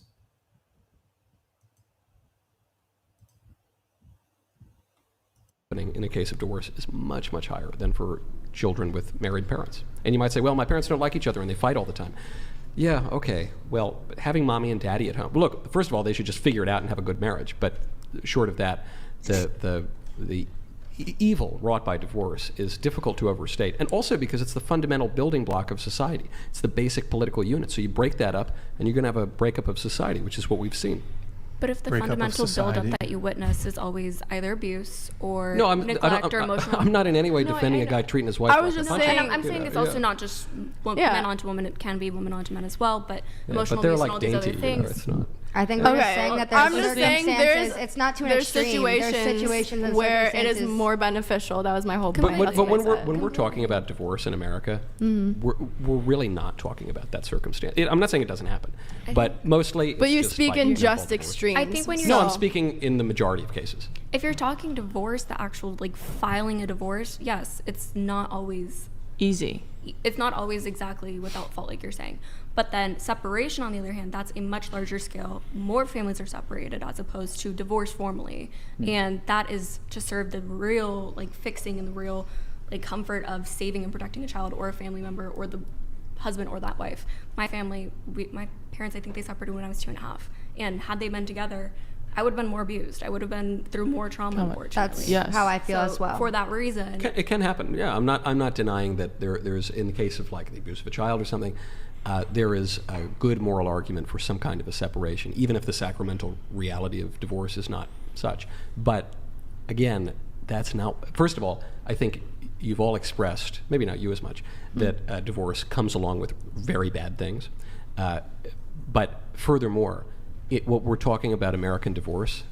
In a case of divorce is much, much higher than for children with married parents. And you might say, well, my parents don't like each other and they fight all the time. Yeah, okay. Well, having mommy and daddy at home. Look, first of all, they should just figure it out and have a good marriage. But short of that, the evil wrought by divorce is difficult to overstate. And also because it's the fundamental building block of society. It's the basic political unit. So you break that up and you're going to have a breakup of society, which is what we've seen. But if the fundamental buildup that you witness is always either abuse or neglect or emotional... I'm not in any way defending a guy treating his wife. I was just saying... I'm saying it's also not just men onto women. It can be women onto men as well, but emotional abuse and all these other things. It's not. I think we're just saying that there's circumstances. It's not to an extreme. There's situations where it is more beneficial. That was my whole point. But when we're talking about divorce in America, we're really not talking about that circumstance. I'm not saying it doesn't happen, but mostly. But you speak in just extremes. I think when you're I'm speaking in the majority of cases. If you're talking divorce, the actual filing a divorce, yes, it's not always easy. It's not always exactly without fault, like you're saying. But then separation, on the other hand, that's a much larger scale. More families are separated as opposed to divorce formally. And that is to serve the real, fixing and the real, comfort of saving and protecting a child or a family member or the husband or that wife. My family, my parents, I think they separated when I was 2.5. And had they been together, I would have been more abused. I would have been through more trauma, unfortunately. That's how I feel as well. For that reason. It can happen. Yeah, I'm not denying that there's, in the case of like the abuse of a child or something, there is a good moral argument for some kind of a separation, even if the sacramental reality of divorce is not such. But again, that's not, first of all, I think you've all expressed, maybe not you as much, that divorce comes along with very bad things. But furthermore, what we're talking about American divorce,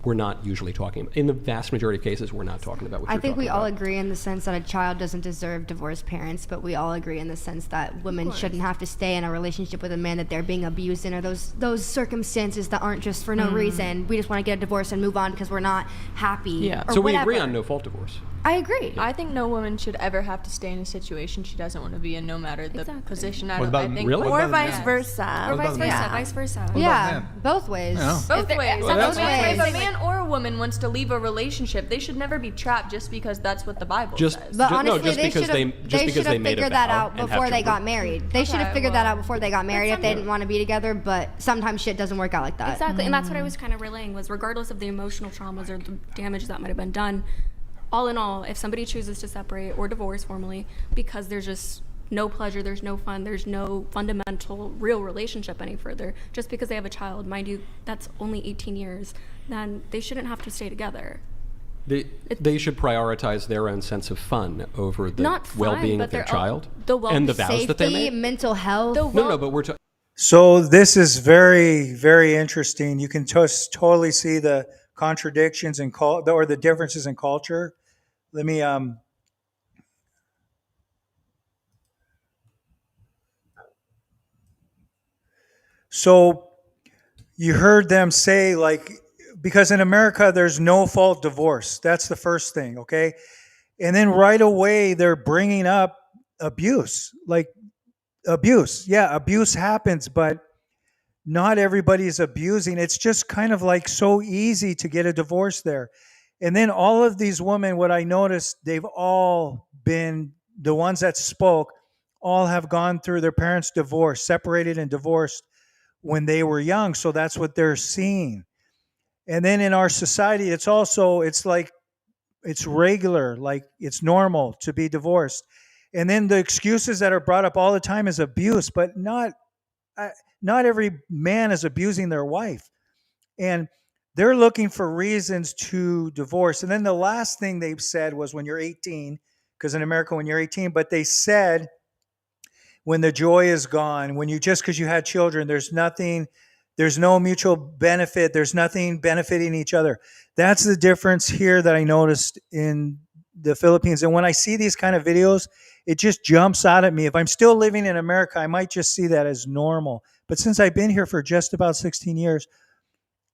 we're not usually talking, in the vast majority of cases, we're not talking about what you're talking about. I think we all agree in the sense that a child doesn't deserve divorced parents, but we all agree in the sense that women shouldn't have to stay in a relationship with a man that they're being abused in, or those circumstances that aren't just for no reason. We just want to get a divorce and move on because we're not happy. Yeah. So we agree on no-fault divorce. I agree. I think no woman should ever have to stay in a situation she doesn't want to be in, no matter the position. What about, I think, really? Or vice versa. Or vice versa. Vice versa. Yeah, both ways. Both ways. Well, If a man or a woman wants to leave a relationship, they should never be trapped just because that's what the Bible says. But honestly, just they because they should have figured that out before they got married. They should have figured that out before they got married if they didn't want to be together, but sometimes shit doesn't work out like that. Exactly, and that's what I was kind of relaying, was regardless of the emotional traumas or the damage that might have been done, all in all, if somebody chooses to separate or divorce formally because there's just no pleasure, there's no fun, there's no fundamental real relationship any further, just because they have a child, mind you, that's only 18 years, then they shouldn't have to stay together. They should prioritize their own sense of fun over the well-being of their child and the vows safety, that they made. mental health. No, but we're talking. So this is very, very interesting. You can just totally see the contradictions in or the differences in culture. Let me so you heard them say, like, because in America there's no fault divorce. That's the first thing, okay? And then right away they're bringing up abuse. Like, abuse. Yeah, abuse happens, but not everybody's abusing. It's just kind of like so easy to get a divorce there. And then all of these women, what I noticed, they've all been, the ones that spoke, all have gone through their parents' divorce, separated and divorced when they were young. So that's what they're seeing. And then in our society, it's like, it's regular, like it's normal to be divorced. And then the excuses that are brought up all the time is abuse, but not every man is abusing their wife. And they're looking for reasons to divorce. And then the last thing they've said was when you're 18, because in America, when you're 18, but they said when the joy is gone, when because you had children, there's no mutual benefit. There's nothing benefiting each other. That's the difference here that I noticed in the Philippines. And when I see these kind of videos, it just jumps out at me. If I'm still living in America, I might just see that as normal. But since I've been here for just about 16 years,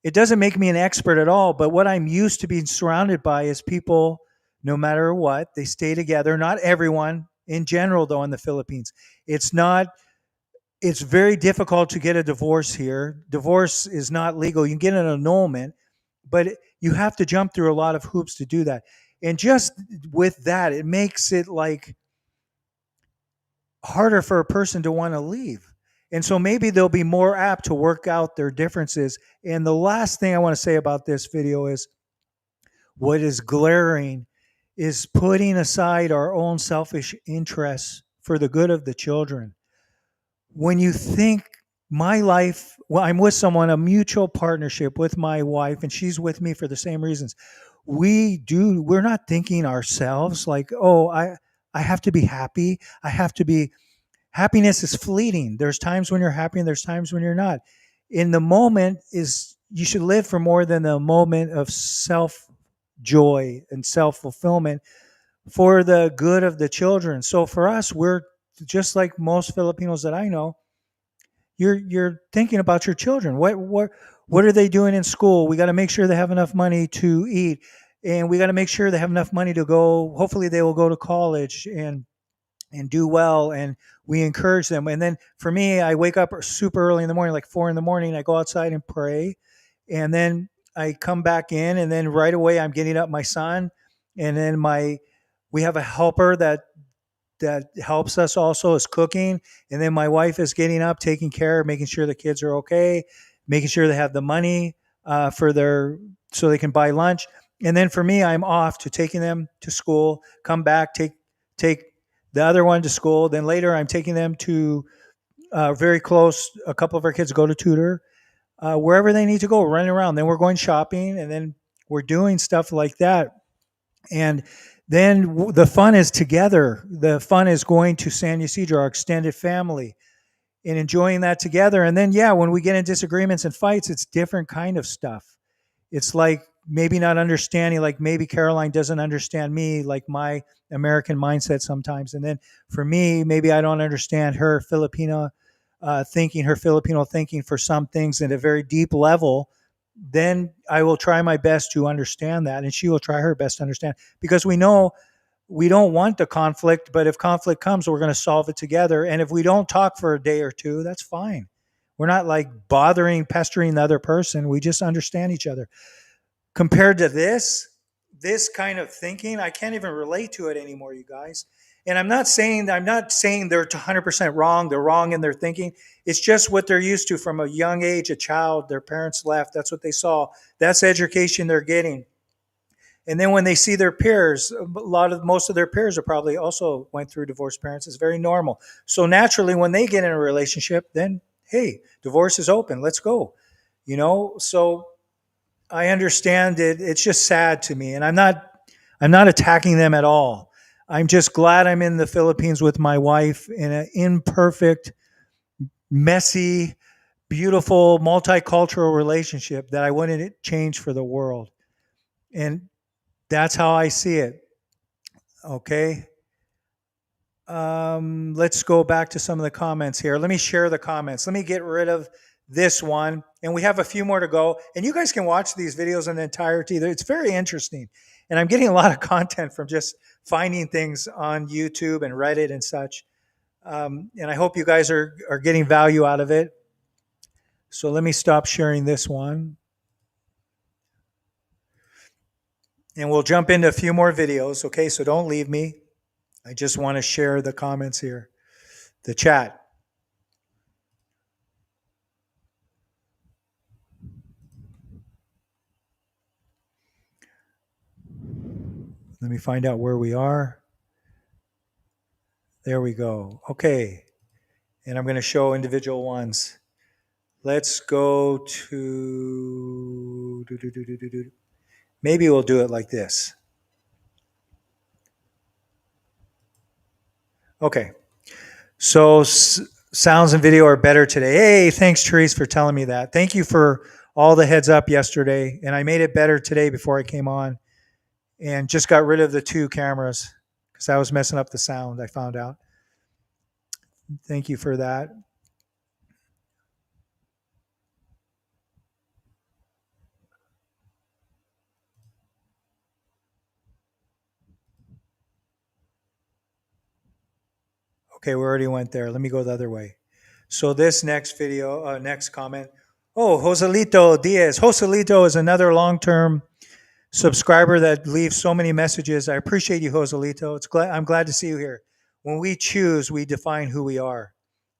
it doesn't make me an expert at all. But what I'm used to being surrounded by is people, no matter what, they stay together. Not everyone. In general, though, in the Philippines, it's very difficult to get a divorce here. Divorce is not legal. You can get an annulment, but you have to jump through a lot of hoops to do that. And just with that, it makes it like harder for a person to want to leave. And so maybe they'll be more apt to work out their differences. And the last thing I want to say about this video is what is glaring is putting aside our own selfish interests for the good of the children. When you think my life, well, I'm with someone, a mutual partnership with my wife, and she's with me for the same reasons. We're not thinking ourselves like, oh, I have to be happy. Happiness is fleeting. There's times when you're happy and there's times when you're not. In the moment you should live for more than the moment of self-joy and self-fulfillment for the good of the children. So for us, we're just like most Filipinos that I know. You're thinking about your children. What are they doing in school? We got to make sure they have enough money to eat, and we got to make sure they have enough money to go. Hopefully, they will go to college and do well, and we encourage them. And then for me, I wake up super early in the morning, like 4 a.m. I go outside and pray, and then I come back in, and then right away I'm getting up my son, and then we have a helper that helps us also, is cooking, and then my wife is getting up, taking care, making sure the kids are okay, making sure they have the money so they can buy lunch. And then for me, I'm off to taking them to school, come back, take the other one to school. Then later, I'm taking them to very close. A couple of our kids go to tutor, wherever they need to go, running around. Then we're going shopping, and then we're doing stuff like that. And then the fun is together. The fun is going to San Ysidro, our extended family, and enjoying that together. And then, yeah, when we get in disagreements and fights, it's different kind of stuff. It's like maybe not understanding, like maybe Caroline doesn't understand me, like my American mindset sometimes. And then for me, maybe I don't understand her Filipino thinking for some things at a very deep level. Then I will try my best to understand that, and she will try her best to understand, because we know we don't want the conflict, but if conflict comes, we're going to solve it together. And if we don't talk for a day or two, that's fine. We're not like pestering the other person. We just understand each other. Compared to this kind of thinking, I can't even relate to it anymore, you guys. And I'm not saying they're 100% wrong. They're wrong in their thinking. It's just what they're used to from a young age, a child. Their parents left. That's what they saw. That's the education they're getting. And then when they see their peers, most of their peers are probably also went through divorced parents. It's very normal. So naturally, when they get in a relationship, then, hey, divorce is open. Let's go. So I understand it. It's just sad to me. And I'm not attacking them at all. I'm just glad I'm in the Philippines with my wife in an imperfect, messy, beautiful, multicultural relationship that I wouldn't change for the world. And that's how I see it. Okay. Let's go back to some of the comments here. Let me share the comments. Let me get rid of this one. And we have a few more to go. And you guys can watch these videos in entirety. It's very interesting. And I'm getting a lot of content from just finding things on YouTube and Reddit and such. And I hope you guys are getting value out of it. So let me stop sharing this one. And we'll jump into a few more videos, okay? So don't leave me. I just want to share the comments here, the chat. Let me find out where we are. There we go. Okay. And I'm going to show individual ones. Let's go to... Maybe we'll do it like this. Okay. So sounds and video are better today. Hey, thanks, Therese, for telling me that. Thank you for all the heads up yesterday. And I made it better today before I came on. And just got rid of the two cameras because I was messing up the sound, I found out. Thank you for that. Okay, we already went there. Let me go the other way. So this next video, next comment. Oh, Joselito Diaz. Joselito is another long-term subscriber that leaves so many messages. I appreciate you, Joselito. I'm glad to see you here. When we choose, we define who we are.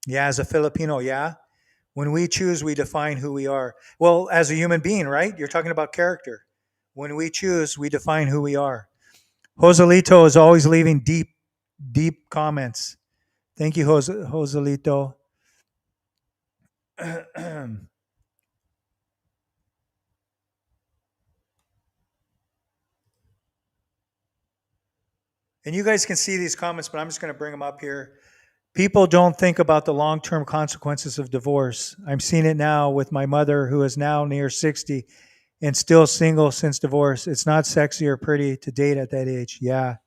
Yeah, as a Filipino, yeah. When we choose, we define who we are. Well, as a human being, right? You're talking about character. When we choose, we define who we are. Joselito is always leaving deep comments. Thank you, Joselito. And you guys can see these comments, but I'm just going to bring them up here. People don't think about the long-term consequences of divorce. I'm seeing it now with my mother, who is now near 60 and still single since divorce. It's not sexy or pretty to date at that age. Yeah,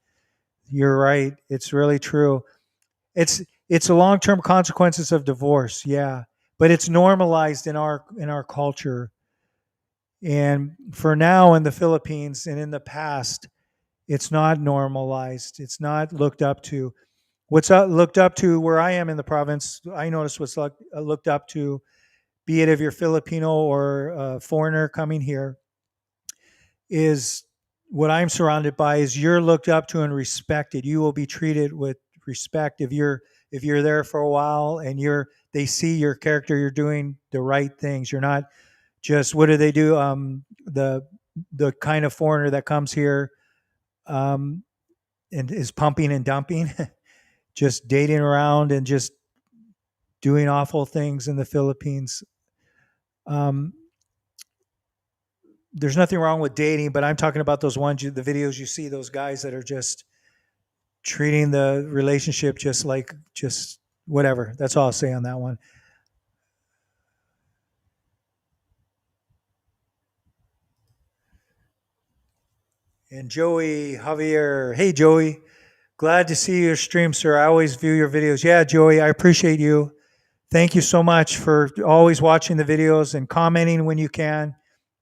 you're right. It's really true. It's the long-term consequences of divorce. Yeah, but it's normalized in our culture. And for now in the Philippines and in the past, it's not normalized. It's not looked up to. What's looked up to where I am in the province, I notice what's looked up to, be it if you're Filipino or a foreigner coming here, is what I'm surrounded by is you're looked up to and respected. You will be treated with respect if you're there for a while and they see your character, you're doing the right things. You're not just what do they do? The kind of foreigner that comes here and is pumping and dumping, just dating around and just doing awful things in the Philippines. Um, there's nothing wrong with dating, but I'm talking about those ones, the videos you see, those guys that are just treating the relationship just whatever. That's all I'll say on that one. And Joey Javier, hey Joey, glad to see your stream, sir. I always view your videos. Yeah, Joey, I appreciate you. Thank you so much for always watching the videos and commenting when you can.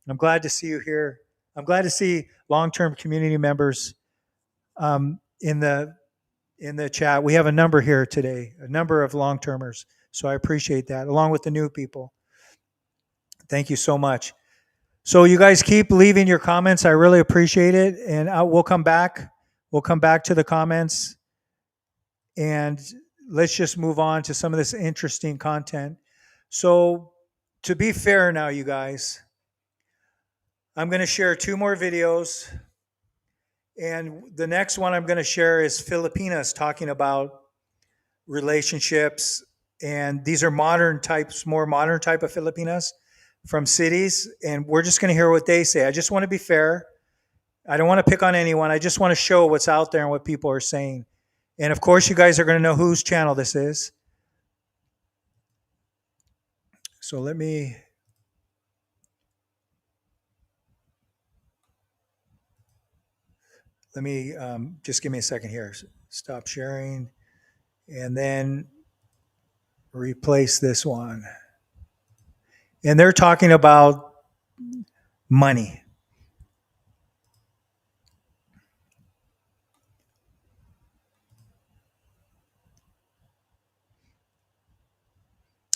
I'm glad to see you here. I'm glad to see long-term community members in the chat. We have a number here today, a number of long-termers. So I appreciate that, along with the new people. Thank you so much. So you guys keep leaving your comments. I really appreciate it. And we'll come back. We'll come back to the comments. And let's just move on to some of this interesting content. So to be fair now, you guys, I'm going to share 2 more videos. And the next one I'm going to share is Filipinas talking about relationships. And these are modern types, more modern type of Filipinas from cities. And we're just going to hear what they say. I just want to be fair. I don't want to pick on anyone. I just want to show what's out there and what people are saying. And of course, you guys are going to know whose channel this is. So let me just give me a second here. Stop sharing and then replace this one. And they're talking about money.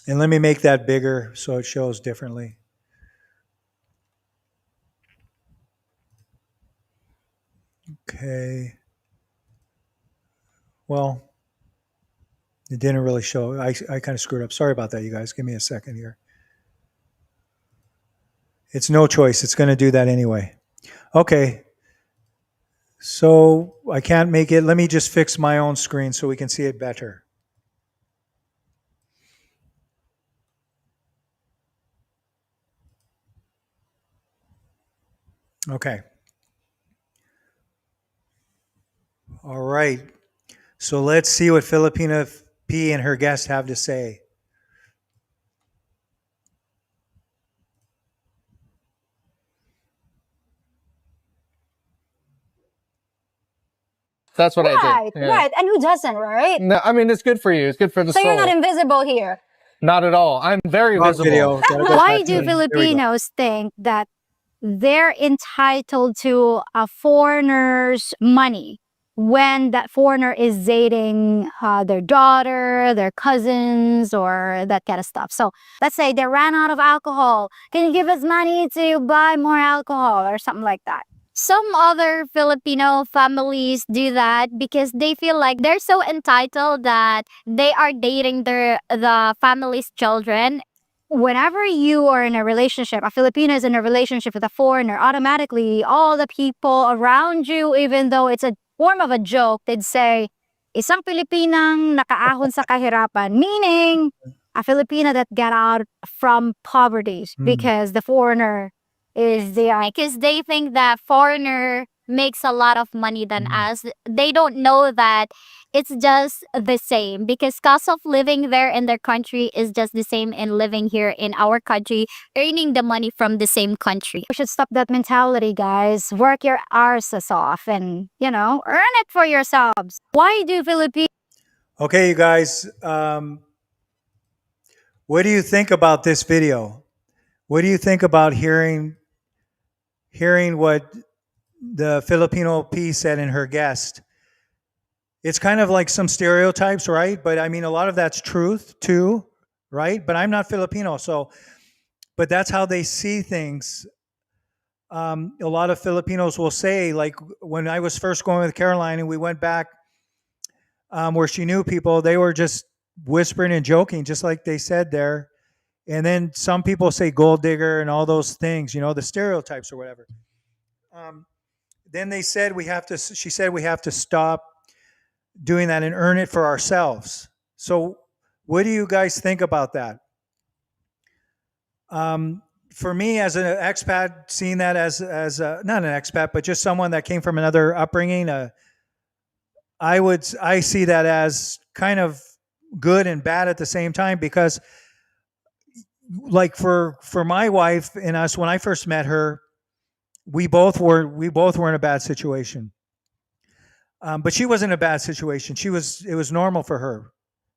And let me make that bigger so it shows differently. Okay. Well, it didn't really show. I kind of screwed up. Sorry about that, you guys. Give me a second here. It's no choice. It's going to do that anyway. Okay. So I can't make it. Let me just fix my own screen so we can see it better. Okay. All right. So let's see what Filipina P and her guest have to say. That's what I do. Right. And who doesn't, right? No, I mean, it's good for you. It's good for the So soul. you're not invisible here. Not at all. I'm very visible. Why do Filipinos think that they're entitled to a foreigner's money when that foreigner is dating their daughter, their cousins, or that kind of stuff? So let's say they ran out of alcohol. Can you give us money to buy more alcohol or something like that? Some other Filipino families do that because they feel like they're so entitled that they are dating the family's children. Whenever you are in a relationship, a Filipino is in a relationship with a foreigner, automatically all the people around you, even though it's a form of a joke, they'd say, isang Pilipinang nakaahon sa kahirapan, meaning a Filipina that got out from poverty because the foreigner is there. Because they think that foreigner makes a lot of money than us. They don't know that it's just the same because cost of living there in their country is just the same in living here in our country, earning the money from the same country. We should stop that mentality, guys. Work your arses off and, earn it for yourselves. Why do Filipinos... Okay, you guys, what do you think about this video? What do you think about hearing what the Filipino P said in her guest? It's kind of like some stereotypes, right? But I mean, a lot of that's truth too, right? But I'm not Filipino, but that's how they see things. A lot of Filipinos will say, like when I was first going with Caroline and we went back where she knew people, they were just whispering and joking, just like they said there. And then some people say gold digger and all those things, the stereotypes or whatever. Then they said she said we have to stop doing that and earn it for ourselves. So what do you guys think about that? For me, as an expat, seeing that as not an expat, but just someone that came from another upbringing, I see that as kind of good and bad at the same time, because like for my wife and us, when I first met her, we both were in a bad situation. But she wasn't in a bad situation. It was normal for her.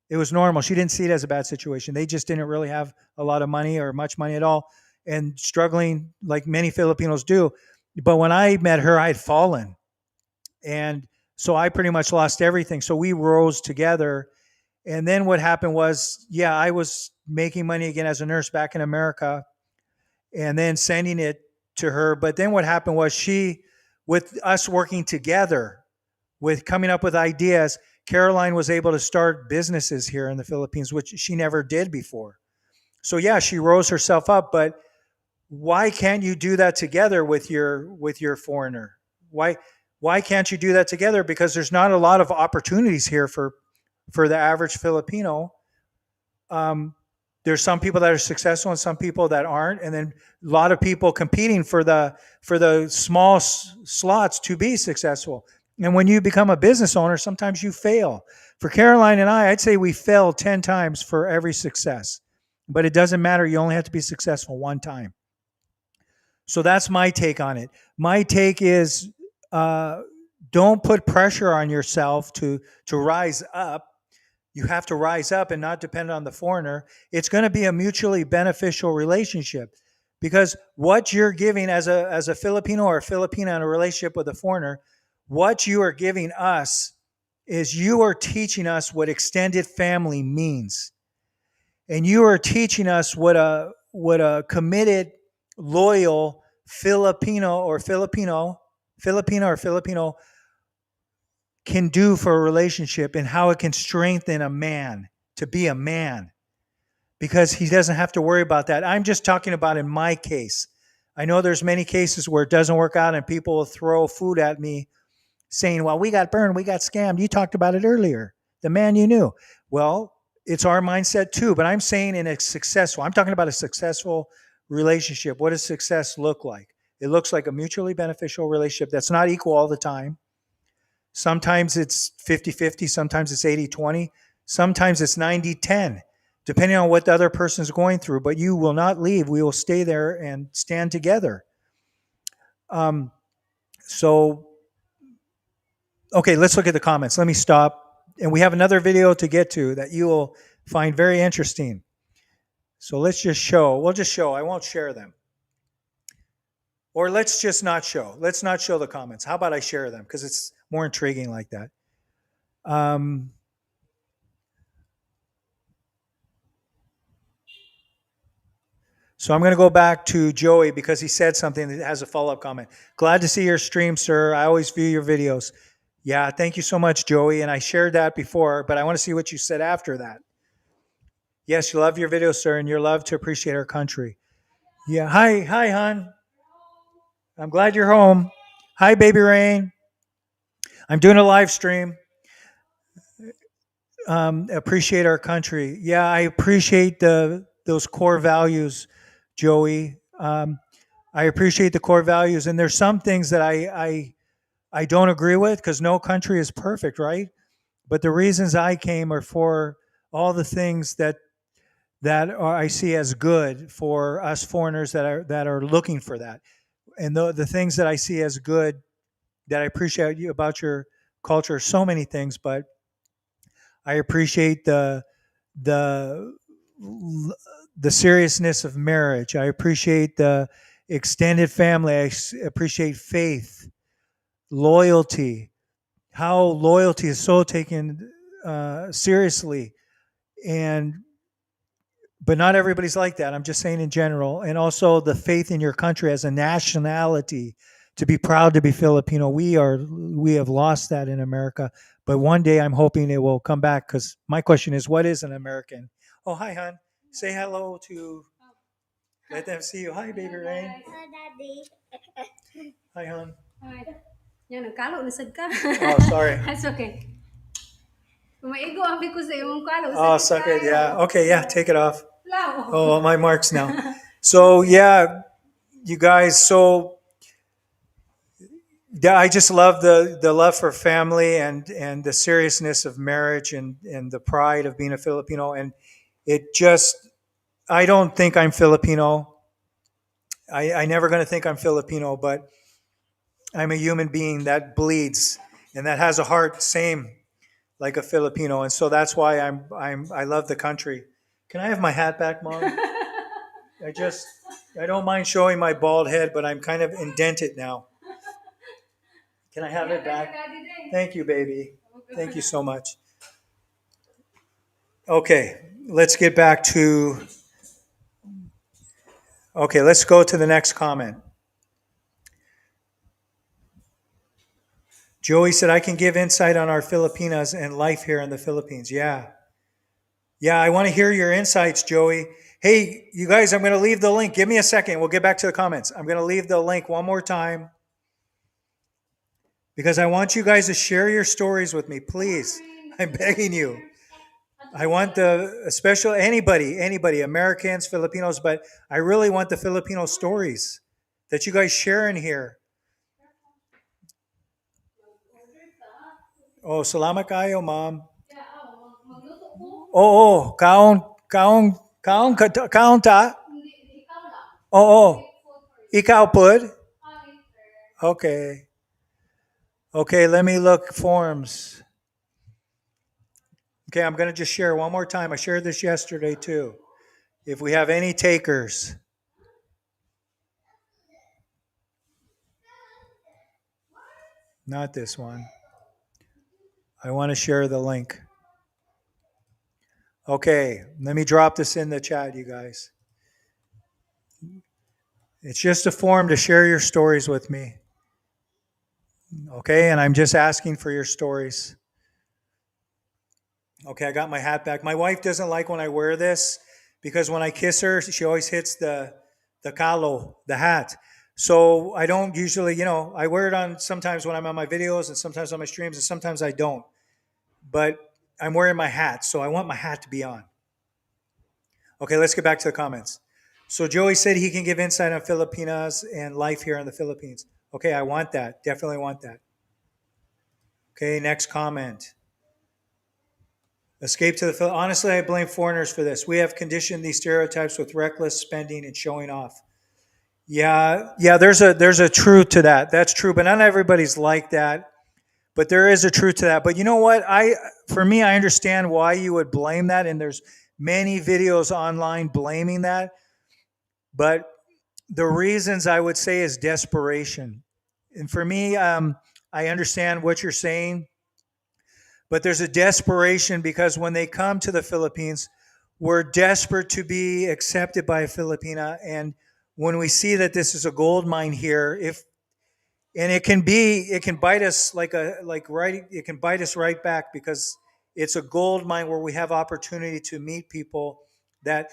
It was normal. She didn't see it as a bad situation. They just didn't really have a lot of money or much money at all, and struggling like many Filipinos do. But when I met her, I had fallen. And so I pretty much lost everything. So we rose together. And then what happened was, I was making money again as a nurse back in America and then sending it to her. But then what happened was with us working together, with coming up with ideas, Caroline was able to start businesses here in the Philippines, which she never did before. So she rose herself up, but why can't you do that together with your foreigner? Why can't you do that together? Because there's not a lot of opportunities here for the average Filipino. There's some people that are successful and some people that aren't, and then a lot of people competing for the small slots to be successful. And when you become a business owner, sometimes you fail. For Caroline and I'd say we fail 10 times for every success. But it doesn't matter. You only have to be successful one time. So that's my take on it. My take is don't put pressure on yourself to rise up. You have to rise up and not depend on the foreigner. It's going to be a mutually beneficial relationship, because what you're giving as a Filipino or a Filipina in a relationship with a foreigner, what you are giving us is you are teaching us what extended family means. And you are teaching us what a committed, loyal Filipina or Filipino can do for a relationship, and how it can strengthen a man to be a man, because he doesn't have to worry about that. I'm just talking about in my case. I know there's many cases where it doesn't work out and people will throw food at me saying, well, we got burned, we got scammed. You talked about it earlier, the man you knew. Well, it's our mindset too, but I'm saying I'm talking about a successful relationship. What does success look like? It looks like a mutually beneficial relationship that's not equal all the time. Sometimes it's 50-50, sometimes it's 80-20, sometimes it's 90-10, depending on what the other person's going through. But you will not leave. We will stay there and stand together. Okay, let's look at the comments. Let me stop. And we have another video to get to that you will find very interesting. So let's just show. We'll just show. I won't share them. Or let's just not show. Let's not show the comments. How about I share them? Because it's more intriguing like that. So I'm going to go back to Joey because he said something that has a follow-up comment. Glad to see your stream, sir. I always view your videos. Yeah, thank you so much, Joey. And I shared that before, but I want to see what you said after that. Yes, you love your videos, sir, and you're loved to appreciate our country. Yeah, hi, hon. I'm glad you're home. Hi, baby Rain. I'm doing a live stream. Appreciate our country. Yeah, I appreciate those core values, Joey. I appreciate the core values, and there's some things that I don't agree with, because no country is perfect, right? But the reasons I came are for all the things that I see as good for us foreigners that are looking for that, and the things that I see as good that I appreciate about your culture are so many things, but I appreciate the seriousness of marriage. I appreciate the extended family. I appreciate faith, loyalty, how loyalty is so taken seriously, but not everybody's like that. I'm just saying in general. And also the faith in your country as a nationality, to be proud to be Filipino. We have lost that in America, but one day I'm hoping it will come back, because my question is, what is an American? Oh, hi, hon. Say hello to, let them see you. Hi, baby Rain. Hi, Daddy. Hi, hon. Hi. Yan, nagkalo, nasad ka. Oh, sorry. That's okay. Maigo ang ko sa iyong kalo. Oh, suck it. Yeah. Okay. Yeah. Take it off. Lao. Oh, my marks now. So, yeah, you guys. So, yeah, I just love the love for family and the seriousness of marriage and the pride of being a Filipino. And it just, I don't think I'm Filipino. I never going to think I'm Filipino, but I'm a human being that bleeds and that has a heart same like a Filipino. And so that's why I love the country. Can I have my hat back, Mom? I don't mind showing my bald head, but I'm kind of indented now. Can I have it back? Thank you, baby. Thank you so much. Okay, let's get back to, okay, let's go to the next comment. Joey said, I can give insight on our Filipinas and life here in the Philippines. Yeah. Yeah, I want to hear your insights, Joey. Hey, you guys, I'm going to leave the link. Give me a second. We'll get back to the comments. I'm going to leave the link one more time because I want you guys to share your stories with me, please. I'm begging you. I want especially anybody, Americans, Filipinos, but I really want the Filipino stories that you guys share in here. Oh, salamat kayo, Mom. Oo, kaon ta. Oo. Ikaw pud. Okay. Okay, let me look forms. Okay, I'm going to just share one more time. I shared this yesterday too. If we have any takers. Not this one. I want to share the link. Okay, let me drop this in the chat, you guys. It's just a form to share your stories with me. Okay, and I'm just asking for your stories. Okay, I got my hat back. My wife doesn't like when I wear this because when I kiss her, she always hits the calo, the hat. So I don't usually, I wear it on sometimes when I'm on my videos and sometimes on my streams and sometimes I don't. But I'm wearing my hat, so I want my hat to be on. Okay, let's get back to the comments. So Joey said he can give insight on Filipinas and life here in the Philippines. Okay, I want that. Definitely want that. Okay, next comment. Escape to the Philippines. Honestly, I blame foreigners for this. We have conditioned these stereotypes with reckless spending and showing off. Yeah, there's a truth to that. That's true, but not everybody's like that. But there is a truth to that. But you know what? For me, I understand why you would blame that, and there's many videos online blaming that. But the reasons I would say is desperation. And for me, I understand what you're saying, but there's a desperation because when they come to the Philippines, we're desperate to be accepted by a Filipina. And when we see that this is a gold mine here, it can bite us it can bite us right back because it's a gold mine where we have opportunity to meet people that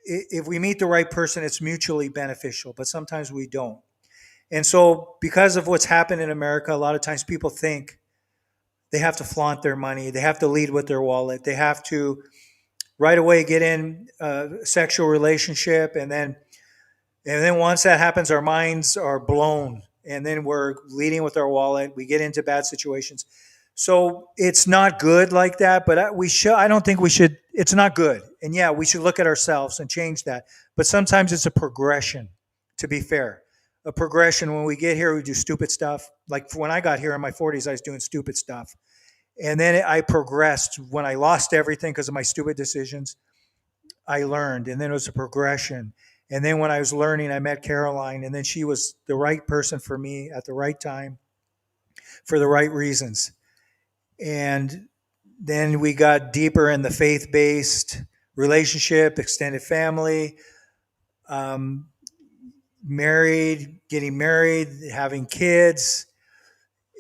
if we meet the right person, it's mutually beneficial, but sometimes we don't. And so because of what's happened in America, a lot of times people think they have to flaunt their money. They have to lead with their wallet. They have to right away get in a sexual relationship. And then once that happens, our minds are blown. And then we're leading with our wallet. We get into bad situations. So it's not good like that, but I don't think we should, it's not good. And yeah, we should look at ourselves and change that. But sometimes it's a progression, to be fair. A progression. When we get here, we do stupid stuff. Like when I got here in my 40s, I was doing stupid stuff. And then I progressed. When I lost everything because of my stupid decisions, I learned. And then it was a progression. And then when I was learning, I met Caroline. And then she was the right person for me at the right time for the right reasons. And then we got deeper in the faith-based relationship, extended family, getting married, having kids.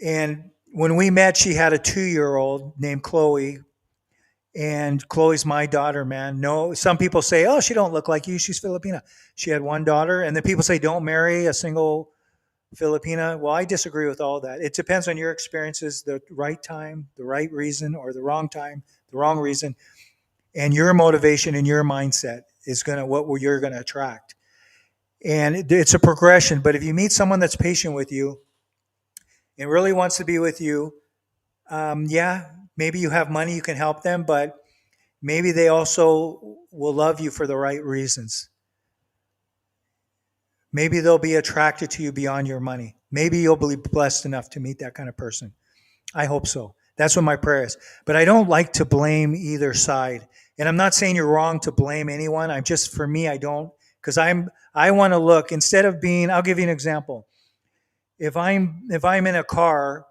And when we met, she had a 2-year-old named Chloe. And Chloe's my daughter, man. No, some people say, oh, she don't look like you. She's Filipina. She had one daughter. And then people say, don't marry a single Filipina. Well, I disagree with all that. It depends on your experiences, the right time, the right reason, or the wrong time, the wrong reason. And your motivation and your mindset is going to what you're going to attract. And it's a progression. But if you meet someone that's patient with you and really wants to be with you, yeah, maybe you have money, you can help them, but maybe they also will love you for the right reasons. Maybe they'll be attracted to you beyond your money. Maybe you'll be blessed enough to meet that kind of person. I hope so. That's what my prayer is. But I don't like to blame either side. And I'm not saying you're wrong to blame anyone. I'm just, for me, I don't, because I want to look, instead of being, I'll give you an example. If I'm in a car,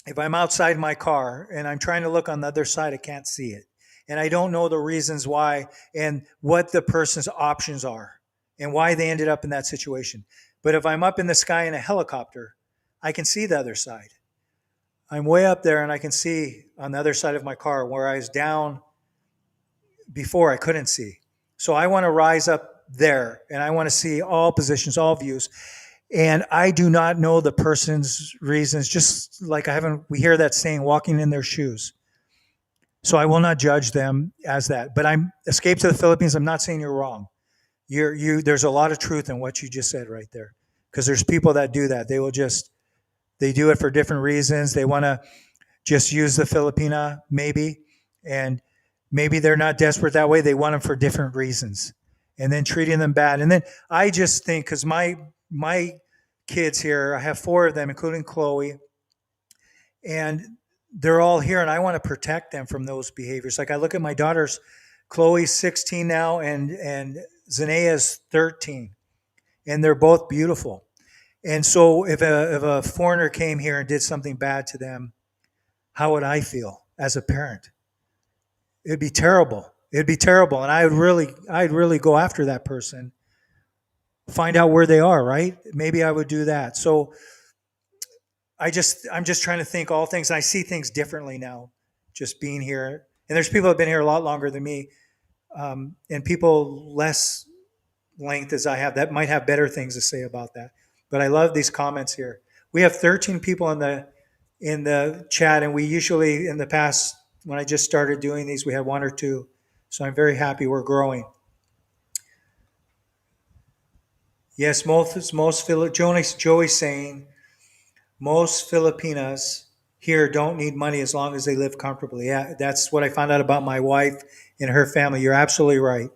if I'm outside my car and I'm trying to look on the other side, I can't see it. And I don't know the reasons why and what the person's options are and why they ended up in that situation. But if I'm up in the sky in a helicopter, I can see the other side. I'm way up there and I can see on the other side of my car where I was down before I couldn't see. So I want to rise up there and I want to see all positions, all views. And I do not know the person's reasons, just like we hear that saying, walking in their shoes. So I will not judge them as that. But I'm Escape to the Philippines. I'm not saying you're wrong. There's a lot of truth in what you just said right there. Because there's people that do that. They do it for different reasons. They want to just use the Filipina, maybe. And maybe they're not desperate that way. They want them for different reasons. And then treating them bad. And then I just think, because my kids here, I have 4 of them, including Chloe, and they're all here, and I want to protect them from those behaviors. Like I look at my daughters, Chloe's 16 now, and Zenaya's 13, and they're both beautiful. And so if a foreigner came here and did something bad to them, how would I feel as a parent? It'd be terrible. It'd be terrible. And I'd really go after that person, find out where they are, right? Maybe I would do that. So I'm just trying to think all things. I see things differently now, just being here. And there's people that have been here a lot longer than me, and people less length as I have that might have better things to say about that. But I love these comments here. We have 13 people in the chat, and we usually, in the past, when I just started doing these, we had 1 or 2. So I'm very happy we're growing. Yes, Joey's saying most Filipinas here don't need money as long as they live comfortably. Yeah, that's what I found out about my wife and her family. You're absolutely right.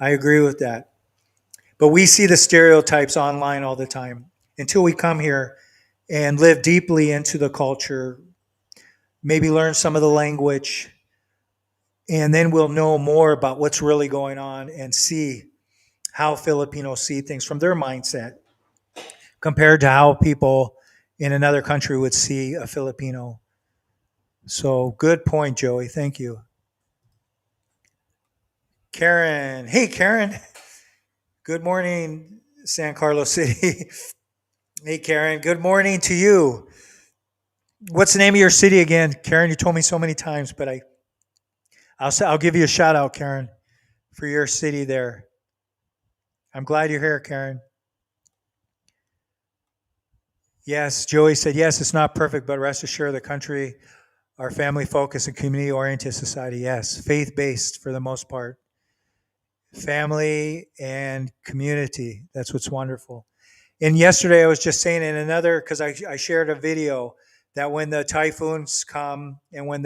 I agree with that. But we see the stereotypes online all the time. Until we come here and live deeply into the culture, maybe learn some of the language, and then we'll know more about what's really going on and see how Filipinos see things from their mindset compared to how people in another country would see a Filipino. So good point, Joey. Thank you. Karen. Hey, Karen. Good morning, San Carlos City. Hey, Karen. Good morning to you. What's the name of your city again? Karen, you told me so many times, but I'll give you a shout out, Karen, for your city there. I'm glad you're here, Karen. Yes, Joey said, yes, it's not perfect, but rest assured the country, our family-focused and community-oriented society, yes, faith-based for the most part. Family and community, that's what's wonderful. And yesterday I was just saying in another, because I shared a video that when the typhoons come and when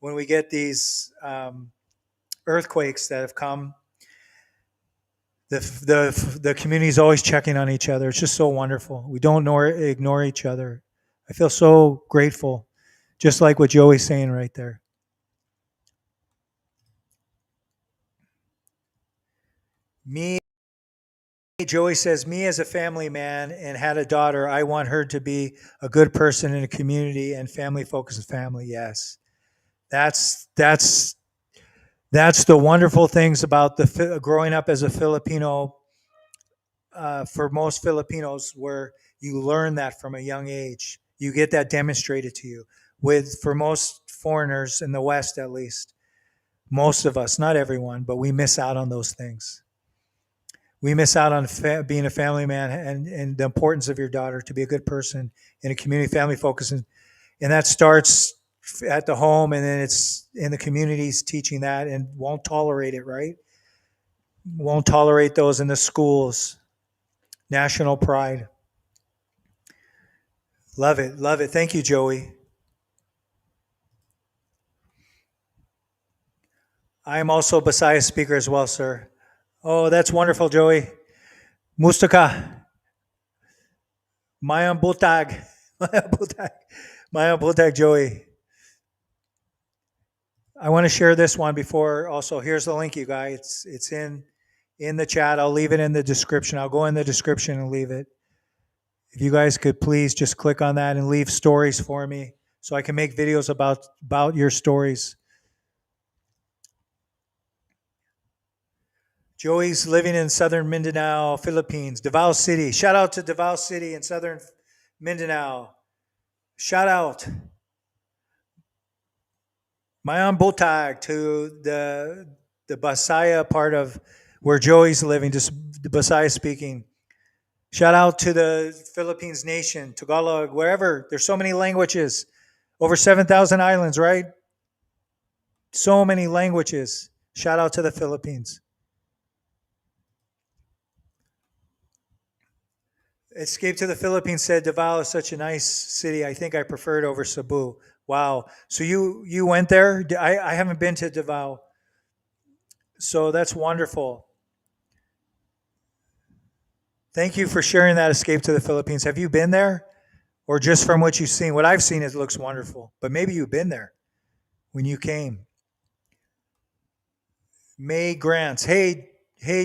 we get these earthquakes that have come, the community is always checking on each other. It's just so wonderful. We don't ignore each other. I feel so grateful, just like what Joey's saying right there. Joey says, me as a family man and had a daughter, I want her to be a good person in a community and family-focused family. Yes, that's the wonderful things about growing up as a Filipino. For most Filipinos, where you learn that from a young age, you get that demonstrated to you. For most foreigners in the West, at least, Most of us, not everyone, but we miss out on those things. We miss out on being a family man and the importance of your daughter to be a good person in a community, family focus. And that starts at the home, and then it's in the communities teaching that, and won't tolerate it, right? Won't tolerate those in the schools. National pride. Love it. Love it. Thank you, Joey. I am also a Bisaya speaker as well, sir. Oh, that's wonderful, Joey. Mustaka. Mayang butag. Mayang butag. Mayang butag, Joey. I want to share this one before. Also, here's the link, you guys. It's in the chat. I'll leave it in the description. I'll go in the description and leave it. If you guys could please just click on that and leave stories for me so I can make videos about your stories. Joey's living in southern Mindanao, Philippines, Davao City. Shout out to Davao City in southern Mindanao. Shout out. Mayan Botag to the Bisaya part of where Joey's living, just the Bisaya speaking. Shout out to the Philippines nation, Tagalog, wherever. There's so many languages. Over 7,000 islands, right? So many languages. Shout out to the Philippines. Escape to the Philippines said Davao is such a nice city. I think I prefer it over Cebu. Wow. So you went there? I haven't been to Davao. So that's wonderful. Thank you for sharing that escape to the Philippines. Have you been there? Or just from what you've seen? What I've seen, it looks wonderful. But maybe you've been there when you came. May Grants. Hey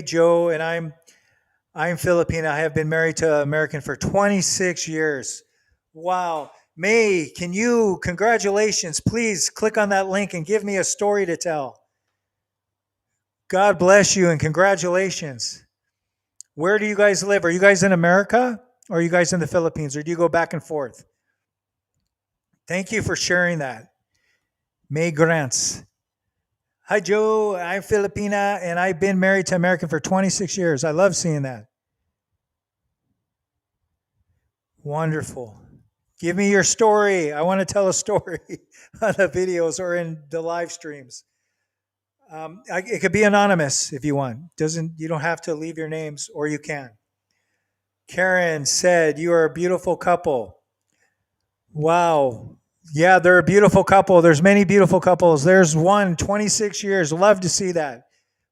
Joe, and I'm Filipina. I have been married to an American for 26 years. Wow. May, congratulations. Please click on that link and give me a story to tell. God bless you and congratulations. Where do you guys live? Are you guys in America or are you guys in the Philippines, or do you go back and forth? Thank you for sharing that. May Grants. Hi, Joe. I'm Filipina, and I've been married to an American for 26 years. I love seeing that. Wonderful. Give me your story. I want to tell a story on the videos or in the live streams. It could be anonymous if you want. You don't have to leave your names, or you can. Karen said, "You are a beautiful couple." Wow. Yeah, they're a beautiful couple. There's many beautiful couples. There's one, 26 years. Love to see that.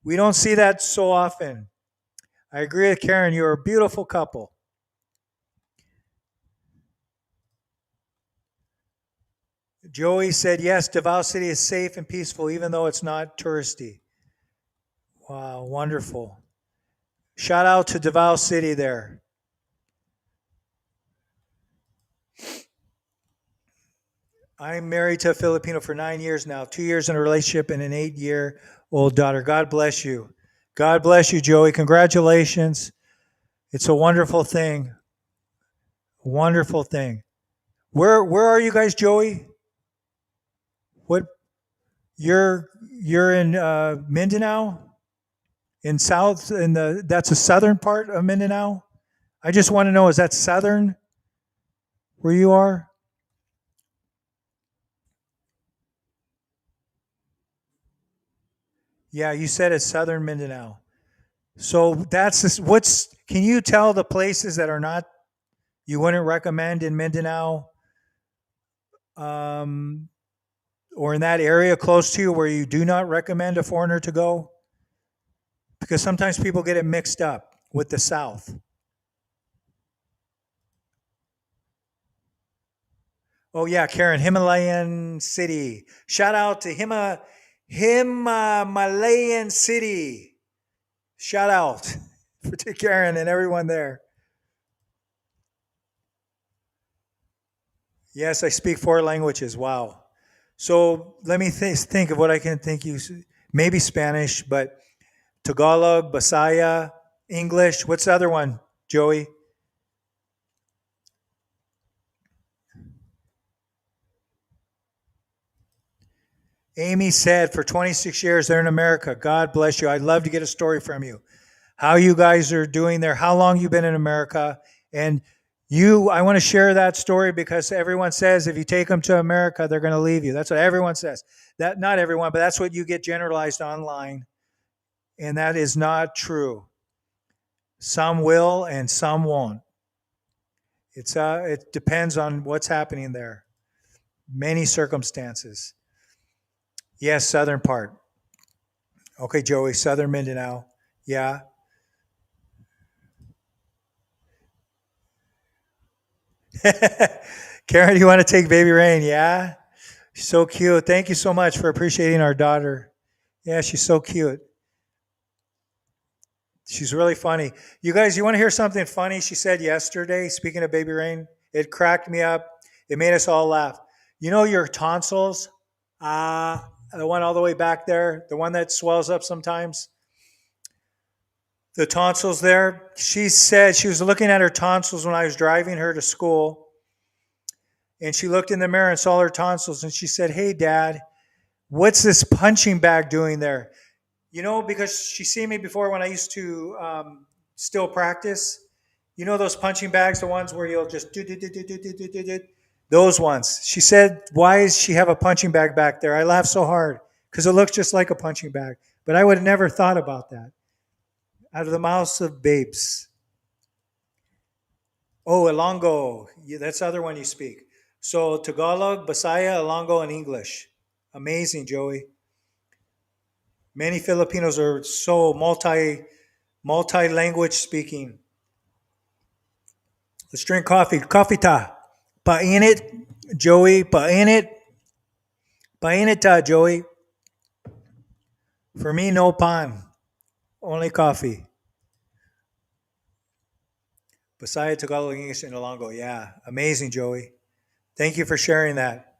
We don't see that so often. I agree with Karen. You're a beautiful couple. Joey said, yes, Davao City is safe and peaceful, even though it's not touristy. Wow, wonderful. Shout out to Davao City there. I'm married to a Filipino for 9 years now, 2 years in a relationship and an 8-year-old daughter. God bless you. God bless you, Joey. Congratulations. It's a wonderful thing. Wonderful thing. Where are you guys, Joey? What? You're in Mindanao? That's the southern part of Mindanao? I just want to know, is that southern where you are? Yeah, you said it's southern Mindanao. So can you tell the places that are not, you wouldn't recommend in Mindanao, or in that area close to you where you do not recommend a foreigner to go? Because sometimes people get it mixed up with the South. Oh yeah, Karen, Himalayan City. Shout out to Himalayan City. Shout out to Karen and everyone there. Yes, I speak 4 languages. Wow. So let me think of what I can think you. Maybe Spanish, but Tagalog, Bisaya, English. What's the other one, Joey? Amy said for 26 years they're in America. God bless you. I'd love to get a story from you. How you guys are doing there, how long you've been in America. And I want to share that story because everyone says if you take them to America, they're going to leave you. That's what everyone says. That not everyone, but that's what you get generalized online. And that is not true. Some will and some won't. It depends on what's happening there. Many circumstances. Yes, southern part. Okay, Joey, southern Mindanao. Yeah. Karen, you want to take Baby Rain? Yeah. She's so cute. Thank you so much for appreciating our daughter. Yeah, she's so cute. She's really funny. You guys, you want to hear something funny she said yesterday, speaking of Baby Rain? It cracked me up. It made us all laugh. You know your tonsils? The one all the way back there, the one that swells up sometimes? The tonsils there. She said she was looking at her tonsils when I was driving her to school. And she looked in the mirror and saw her tonsils. And she said, "Hey, Dad, what's this punching bag doing there?" You know, because she's seen me before when I used to still practice. You know those punching bags, the ones where you'll just do. Those ones. She said, "Why does she have a punching bag back there?" I laughed so hard because it looks just like a punching bag. But I would have never thought about that. Out of the mouths of babes. Oh, Ilonggo. Yeah, that's the other one you speak. So Tagalog, Bisaya, Ilonggo, and English. Amazing, Joey. Many Filipinos are so multi-language speaking. Let's drink coffee. Coffee ta. Painit, Joey. Painit. Painit ta, Joey. For me, no pan. Only coffee. Bisaya, Tagalog, English, and Ilonggo. Yeah, amazing, Joey. Thank you for sharing that.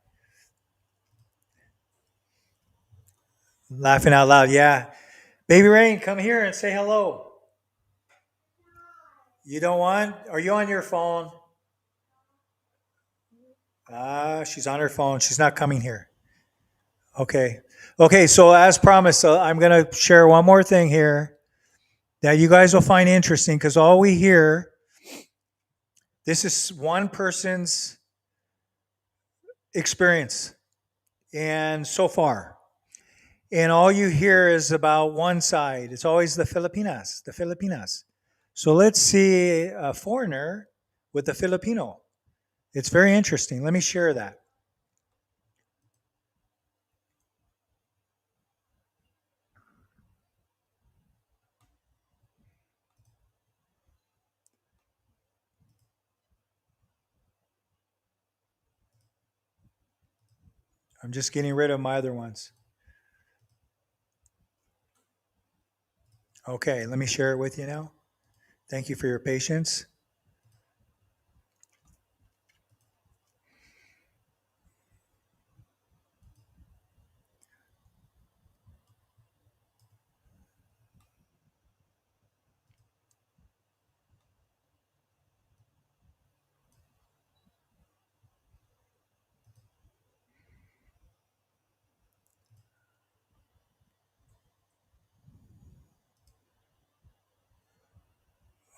Laughing out loud. Yeah. Baby Rain, come here and say hello. You don't want? Are you on your phone? She's on her phone. She's not coming here. Okay. Okay, so as promised, I'm going to share one more thing here that you guys will find interesting because all we hear, this is one person's experience and so far. And all you hear is about one side. It's always the Filipinas. So let's see a foreigner with a Filipino. It's very interesting. Let me share that. I'm just getting rid of my other ones. Okay, let me share it with you now. Thank you for your patience.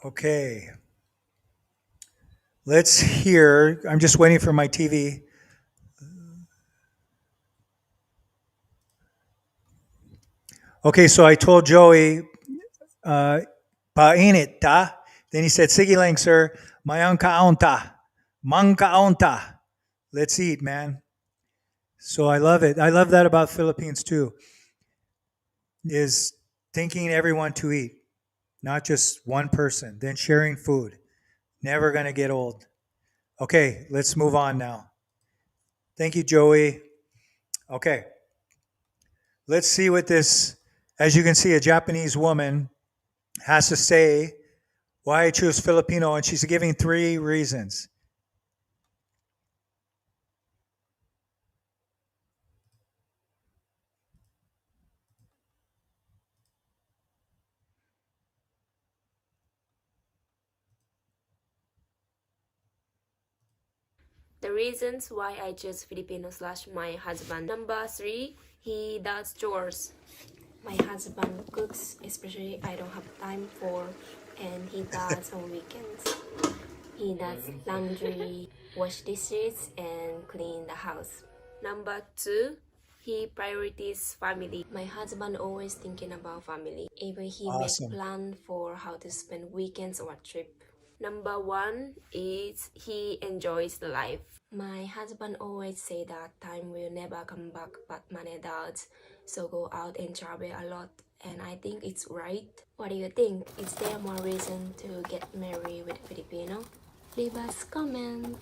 Okay. Let's hear. I'm just waiting for my TV. Okay, so I told Joey, painit ta. Then he said, "Sige lang, sir. Mayang kaon ta. Mang kaon ta." Let's eat, man. So I love it. I love that about Philippines too, is thinking everyone to eat, not just one person, then sharing food. Never going to get old. Okay, let's move on now. Thank you, Joey. Okay. Let's see what this, as you can see, a Japanese woman has to say why I choose Filipino, and she's giving 3 reasons. The reasons why I choose Filipino slash my husband. Number 3, He does chores. My husband cooks, especially I don't have time for, and he does on weekends. He does laundry, wash dishes, and clean the house. Number 2, he prioritizes family. My husband always thinking about family. Even he Awesome. make plan for how to spend weekends or trip. Number 1 is he enjoys the life. My husband always say that time will never come back, but money does. So go out and travel a lot. And I think it's right. What do you think? Is there more reason to get married with Filipino? Leave us comments.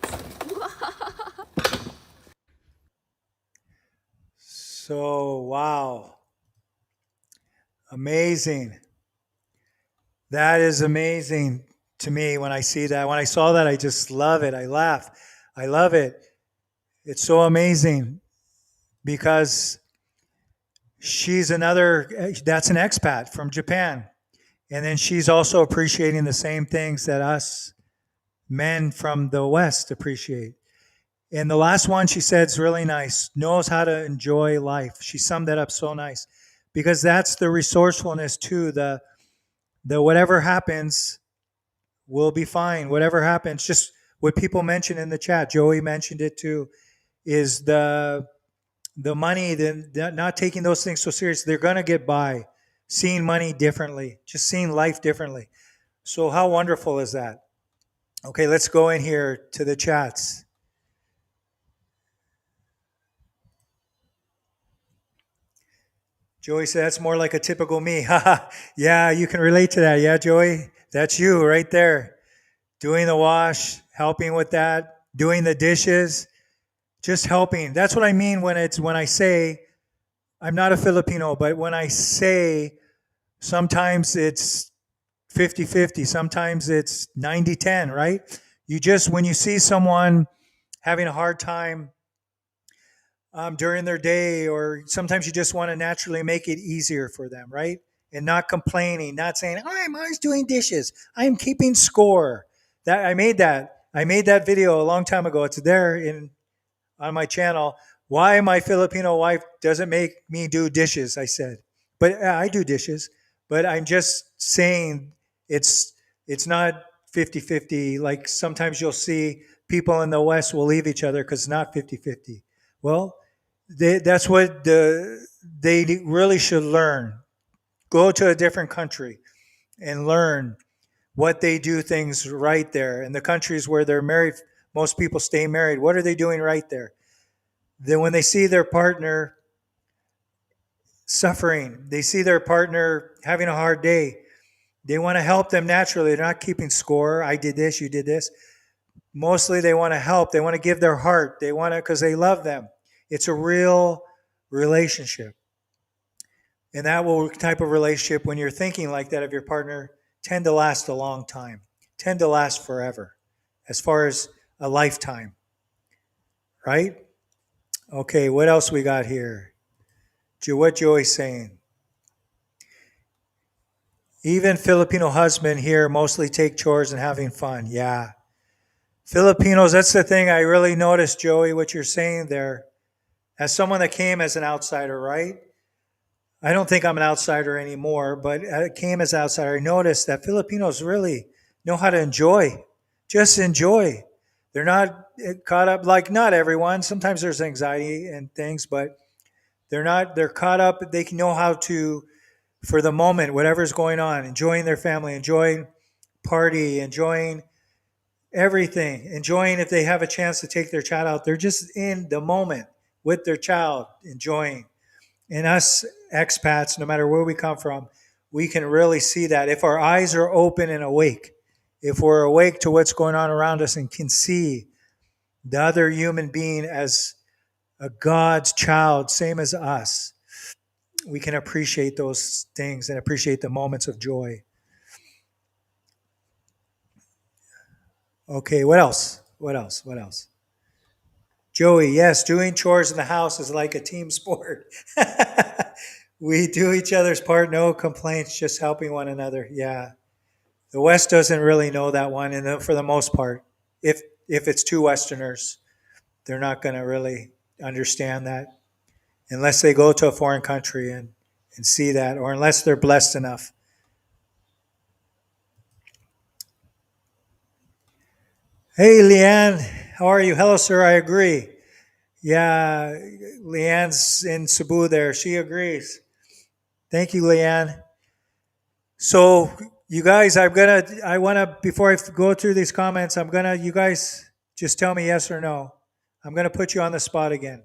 So, wow. Amazing. That is amazing to me when I see that. When I saw that, I just love it. I laugh. I love it. It's so amazing because that's an expat from Japan. And then she's also appreciating the same things that us men from the West appreciate. And the last one she said is really nice, knows how to enjoy life. She summed that up so nice because that's the resourcefulness too. The whatever happens, we'll be fine. Whatever happens, just what people mentioned in the chat, Joey mentioned it too, is the money, not taking those things so serious. They're going to get by, seeing money differently, just seeing life differently. So how wonderful is that? Okay, let's go in here to the chats. Joey said, that's more like a typical me. Yeah, you can relate to that. Yeah, Joey, that's you right there. Doing the wash, helping with that, doing the dishes, just helping. That's what I mean when I say, I'm not a Filipino, but when I say sometimes it's 50-50, sometimes it's 90-10, right? When you see someone having a hard time during their day, or sometimes you just want to naturally make it easier for them, right? And not complaining, not saying, oh, I'm always doing dishes, I'm keeping score. I made that video a long time ago. It's there on my channel. Why my Filipino wife doesn't make me do dishes, I said. But I do dishes. But I'm just saying it's not 50-50. Like sometimes you'll see people in the West will leave each other because it's not 50-50. Well, that's what they really should learn. Go to a different country and learn what they do things right there. In the countries where they're married, most people stay married. What are they doing right there? Then when they see their partner suffering, they see their partner having a hard day, they want to help them naturally. They're not keeping score. I did this, you did this. Mostly they want to help. They want to give their heart. They want to, because they love them. It's a real relationship. And that type of relationship, when you're thinking like that of your partner, tend to last a long time, tend to last forever, as far as a lifetime, right? Okay, what else we got here? What Joey's saying. Even Filipino husband here mostly take chores and having fun. Yeah. Filipinos, that's the thing I really noticed, Joey, what you're saying there. As someone that came as an outsider, right? I don't think I'm an outsider anymore, but I came as an outsider. I noticed that Filipinos really know how to enjoy. Just enjoy. They're not caught up, like not everyone. Sometimes there's anxiety and things, but they're caught up. They can know how to, for the moment, whatever's going on, enjoying their family, enjoying party, enjoying everything, enjoying if they have a chance to take their child out. They're just in the moment with their child, enjoying. And us expats, no matter where we come from, we can really see that. If our eyes are open and awake, if we're awake to what's going on around us and can see the other human being as a God's child, same as us, we can appreciate those things and appreciate the moments of joy. Okay, what else? What else? What else? Joey, yes, doing chores in the house is like a team sport. We do each other's part, no complaints, just helping one another. Yeah. The West doesn't really know that one, and for the most part, if it's two Westerners, they're not going to really understand that. unless they go to a foreign country and see that, or unless they're blessed enough. Hey, Leanne, how are you? Hello, sir. I agree. Yeah, Leanne's in Cebu there. She agrees. Thank you, Leanne. So, you guys, I want to, before I go through these comments, you guys just tell me yes or no. I'm going to put you on the spot again.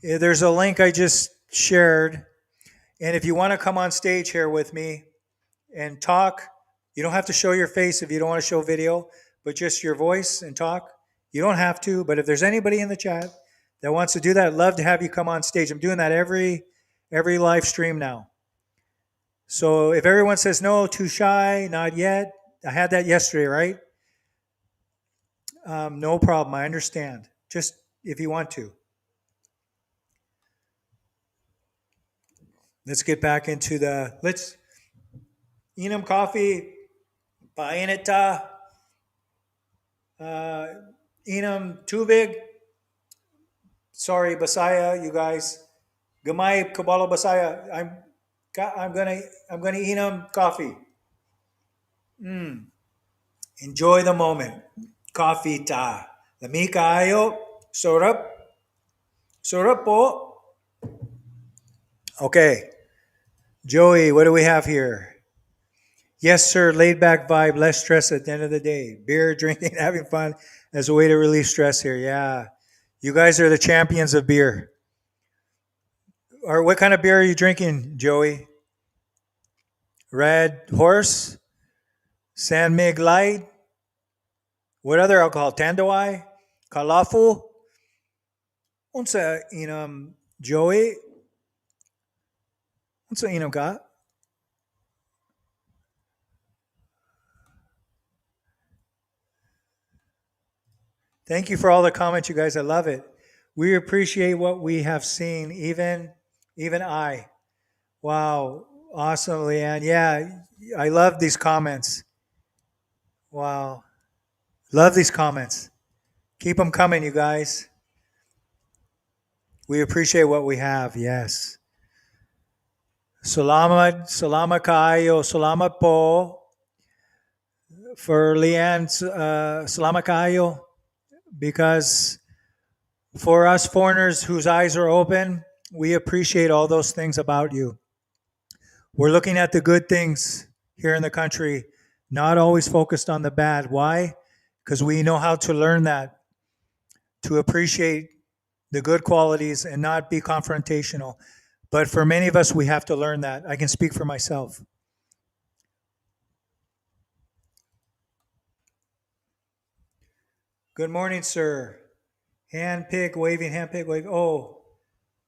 There's a link I just shared. And if you want to come on stage here with me and talk, you don't have to show your face if you don't want to show video, but just your voice and talk. You don't have to, but if there's anybody in the chat that wants to do that, I'd love to have you come on stage. I'm doing that every live stream now. So if everyone says no, too shy, not yet, I had that yesterday, right? No problem. I understand. Just if you want to. Let's get back into let's Enum coffee, painita, Enum tubig. Sorry, Basaya, you guys. Gamay kabalo Basaya. I'm gonna Enum coffee. Enjoy the moment. Coffee ta. Lami kaayo. Sorap. Sorap po. Okay. Joey, what do we have here? Yes, sir. Laid back vibe, less stress at the end of the day. Beer, drinking, having fun as a way to relieve stress here. Yeah. You guys are the champions of beer. Or what kind of beer are you drinking, Joey? Red Horse? San Mig Light? What other alcohol? Tanduay? Kalafu? Unsa inam Joey? Unsa inam ka? Thank you for all the comments, you guys. I love it. We appreciate what we have seen, even I. Wow. Awesome, Leanne. Yeah, I love these comments. Wow. Love these comments. Keep them coming, you guys. We appreciate what we have. Yes. Salamat kaayo. Salamat po. For Leanne, salamat kaayo. Because for us foreigners whose eyes are open, we appreciate all those things about you. We're looking at the good things here in the country, not always focused on the bad. Why? Because we know how to learn that, to appreciate the good qualities and not be confrontational. But for many of us, we have to learn that. I can speak for myself. Good morning, sir. Waving hand pick, waving. Oh,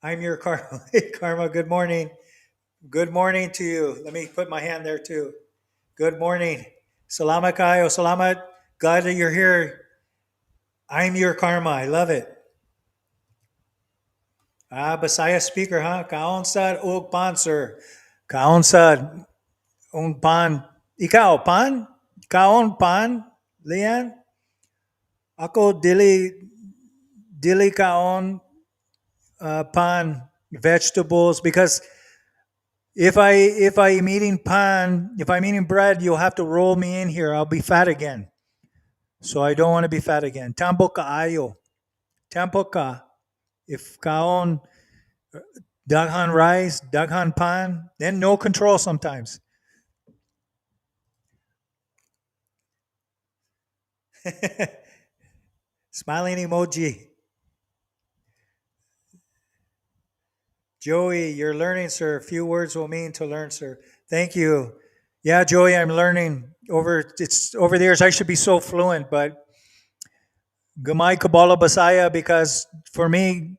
I'm your Karma. Hey, Karma, good morning. Good morning to you. Let me put my hand there too. Good morning. Salamat kayo. Salamat. Glad that you're here. I'm your Karma. I love it. Basaya speaker, huh? Kaonsad og pan, sir. Kaonsad og pan. Ikaw, pan? Kaon pan? Lian? Ako dili kaon pan vegetables because if I'm eating pan, if I'm eating bread, you'll have to roll me in here. I'll be fat again. So I don't want to be fat again. Tampo kaayo. Tampo ka. If kaon daghan rice, daghan pan, then no control sometimes. Smiling emoji. Joey, you're learning, sir. A few words will mean to learn, sir. Thank you. Yeah, Joey, I'm learning over the years. I should be so fluent, but gamay kabalo Basaya because for me,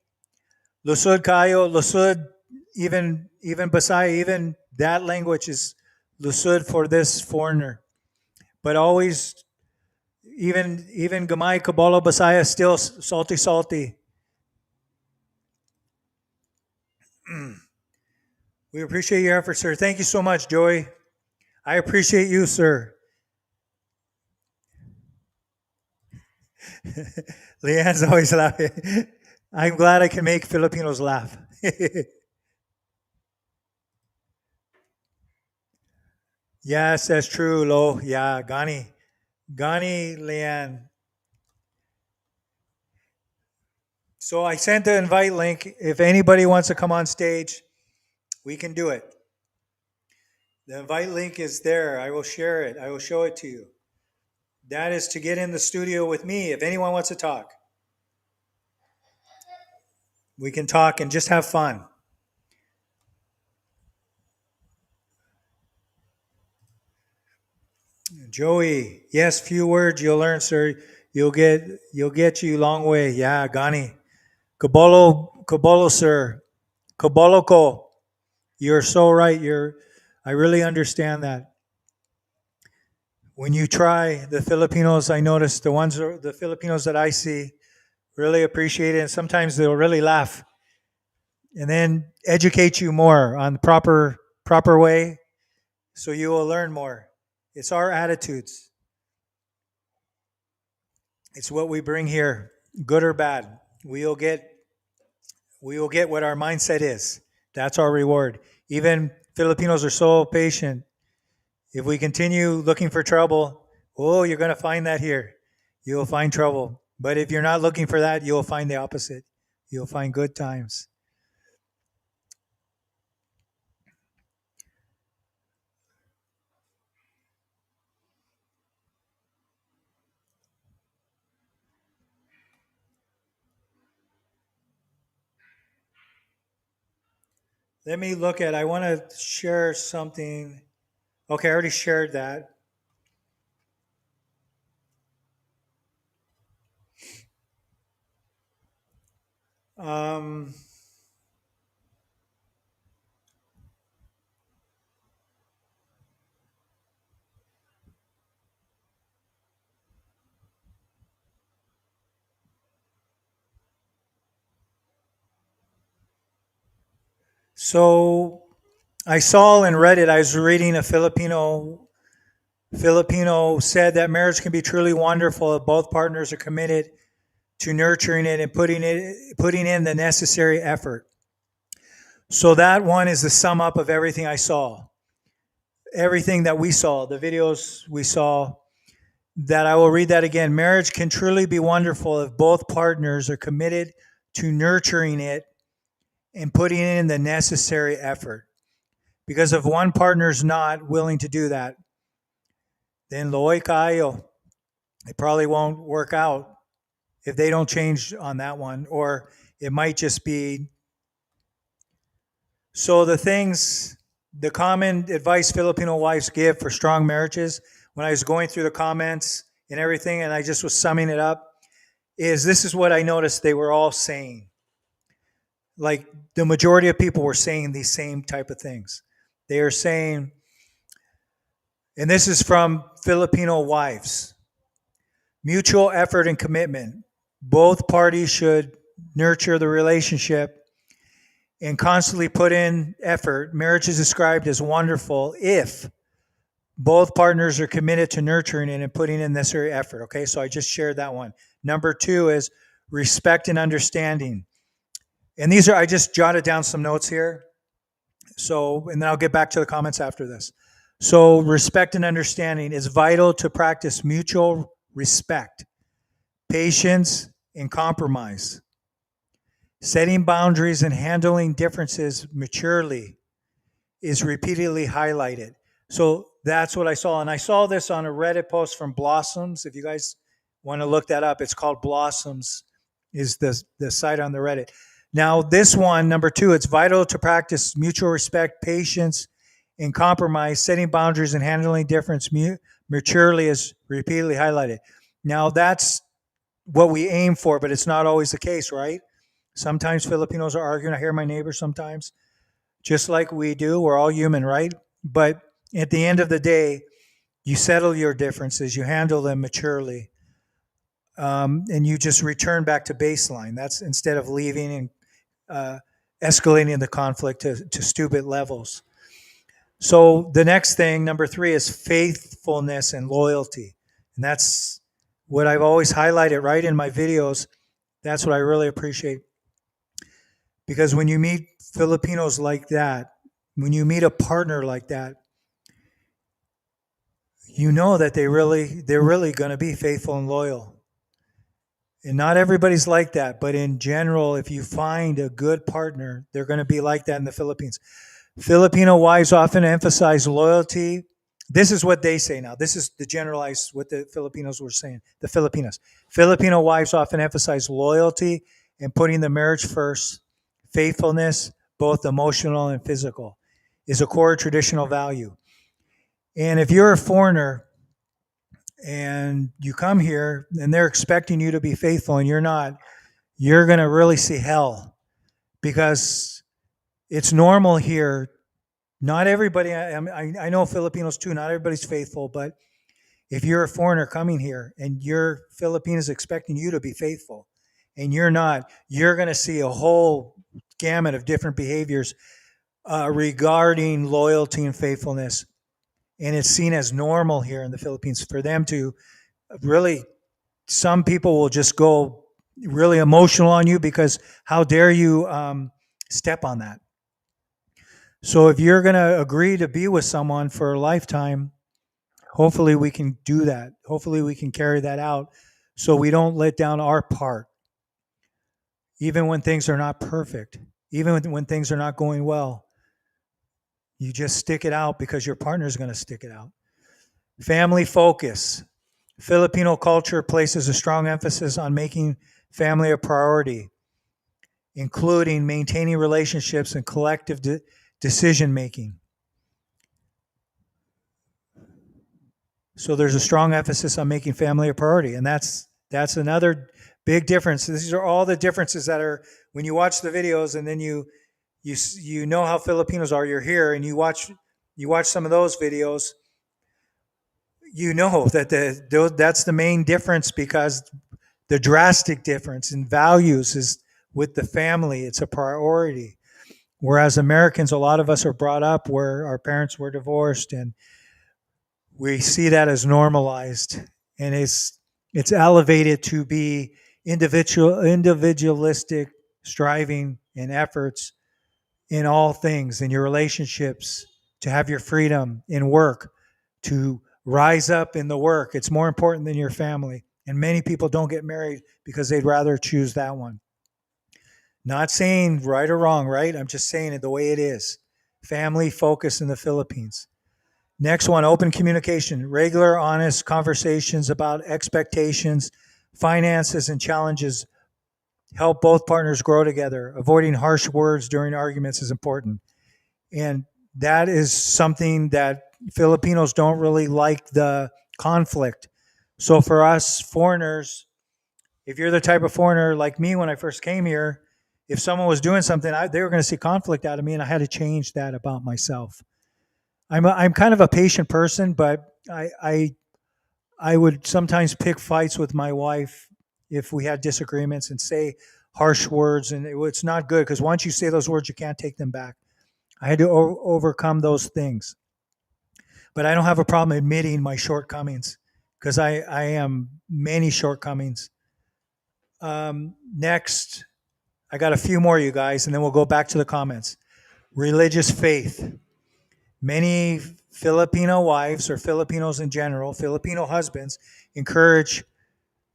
lusud kayo, lusud, even Basaya, even that language is lusud for this foreigner. But always, even gamay kabalo Basaya, still salty. We appreciate your effort, sir. Thank you so much, Joey. I appreciate you, sir. Leanne's always laughing. I'm glad I can make Filipinos laugh. Yes, that's true, Lo. Yeah, Gani. Gani, Leanne. So I sent the invite link. If anybody wants to come on stage, we can do it. The invite link is there. I will share it. I will show it to you. That is to get in the studio with me. If anyone wants to talk, we can talk and just have fun. Joey, yes, few words you'll learn, sir. You'll get you a long way. Yeah, Gani. Kabolo, sir. Kaboloko. You're so right. I really understand that. When you try, the Filipinos, I notice the Filipinos that I see really appreciate it, and sometimes they'll really laugh, and then educate you more on the proper way, so you will learn more. It's our attitudes. It's what we bring here, good or bad. We will get what our mindset is. That's our reward. Even Filipinos are so patient. If we continue looking for trouble, you're going to find that here. You'll find trouble. But if you're not looking for that, you'll find the opposite. You'll find good times. Let me look at, I want to share something. Okay, I already shared that. So I saw and read it. I was reading a Filipino said that marriage can be truly wonderful if both partners are committed to nurturing it and putting in the necessary effort. So that one is the sum up of everything I saw. Everything that we saw, the videos we saw, that I will read that again. Marriage can truly be wonderful if both partners are committed to nurturing it and putting in the necessary effort. Because if one partner's not willing to do that, then lo'y kayo, it probably won't work out if they don't change on that one, or it might just be. So the common advice Filipino wives give for strong marriages, when I was going through the comments and everything, and I just was summing it up, this is what I noticed they were all saying. Like the majority of people were saying these same type of things. They are saying, and this is from Filipino wives, mutual effort and commitment. Both parties should nurture the relationship and constantly put in effort. Marriage is described as wonderful if both partners are committed to nurturing it and putting in necessary effort. Okay, so I just shared that one. Number 2 is respect and understanding. And I just jotted down some notes here. So, and then I'll get back to the comments after this. So respect and understanding is vital to practice mutual respect, patience, and compromise. Setting boundaries and handling differences maturely is repeatedly highlighted. So that's what I saw. And I saw this on a Reddit post from Blossoms. If you guys want to look that up, it's called Blossoms, is the site on the Reddit. Now, this one, number 2, it's vital to practice mutual respect, patience, and compromise. Setting boundaries and handling difference maturely is repeatedly highlighted. Now, that's what we aim for, but it's not always the case, right? Sometimes Filipinos are arguing. I hear my neighbors sometimes, just like we do. We're all human, right? But at the end of the day, you settle your differences, you handle them maturely, and you just return back to baseline. That's instead of leaving and escalating the conflict to stupid levels. So the next thing, number 3, is faithfulness and loyalty. And that's what I've always highlighted right in my videos, that's what I really appreciate. Because when you meet Filipinos like that, when you meet a partner like that, you know that they're really going to be faithful and loyal. And not everybody's like that, but in general, if you find a good partner, they're going to be like that in the Philippines. Filipino wives often emphasize loyalty. This is what they say now. This is the generalized what the Filipinos were saying. The Filipinos. Filipino wives often emphasize loyalty and putting the marriage first. Faithfulness, both emotional and physical, is a core traditional value. And if you're a foreigner and you come here and they're expecting you to be faithful and you're not, you're going to really see hell, because it's normal here. Not everybody, I know Filipinos too, not everybody's faithful, but if you're a foreigner coming here and your Filipinos expecting you to be faithful and you're not, you're going to see a whole gamut of different behaviors regarding loyalty and faithfulness. And it's seen as normal here in the Philippines for them to really, some people will just go really emotional on you because how dare you step on that. So if you're going to agree to be with someone for a lifetime, hopefully we can do that. Hopefully we can carry that out so we don't let down our part. Even when things are not perfect, even when things are not going well, you just stick it out because your partner is going to stick it out. Family focus. Filipino culture places a strong emphasis on making family a priority, including maintaining relationships and collective decision making. So there's a strong emphasis on making family a priority, and that's another big difference. These are all the differences that are when you watch the videos, and then you know how Filipinos are. You're here, and you watch some of those videos. You know that that's the main difference, because the drastic difference in values is with the family. It's a priority. Whereas Americans, a lot of us are brought up where our parents were divorced, and we see that as normalized, and it's elevated to be individualistic striving and efforts in all things, in your relationships, to have your freedom in work, to rise up in the work. It's more important than your family. And many people don't get married because they'd rather choose that one. Not saying right or wrong, right? I'm just saying it the way it is. Family focus in the Philippines. Next one, open communication. Regular, honest conversations about expectations, finances, and challenges help both partners grow together. Avoiding harsh words during arguments is important. And that is something that Filipinos don't really like, the conflict. So for us foreigners, if you're the type of foreigner like me when I first came here, if someone was doing something, they were going to see conflict out of me, and I had to change that about myself. I'm kind of a patient person, but I would sometimes pick fights with my wife if we had disagreements and say harsh words, and it's not good, because once you say those words, you can't take them back. I had to overcome those things. But I don't have a problem admitting my shortcomings, because I am many shortcomings. Next, I got a few more, you guys, and then we'll go back to the comments. Religious faith. Many Filipino wives, or Filipinos in general, Filipino husbands, encourage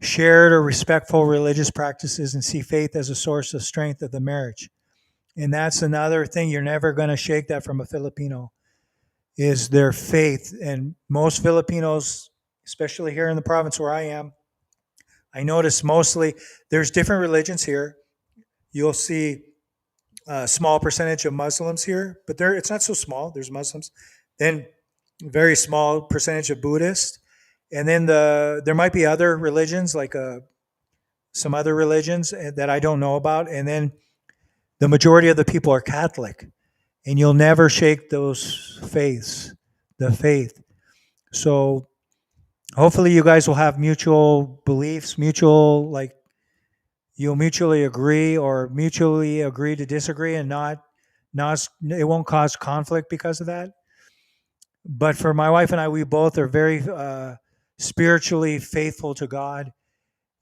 shared or respectful religious practices and see faith as a source of strength of the marriage. And that's another thing, you're never going to shake that from a Filipino, is their faith. And most Filipinos, especially here in the province where I am, I notice mostly there's different religions here. You'll see a small percentage of Muslims here, but it's not so small. There's Muslims. Then very small percentage of Buddhists. And then there might be other religions, like some other religions that I don't know about. And then the majority of the people are Catholic. And you'll never shake those faiths, the faith. So hopefully you guys will have mutual beliefs, you'll mutually agree, or mutually agree to disagree, and not it won't cause conflict because of that. But for my wife and I, we both are very spiritually faithful to God.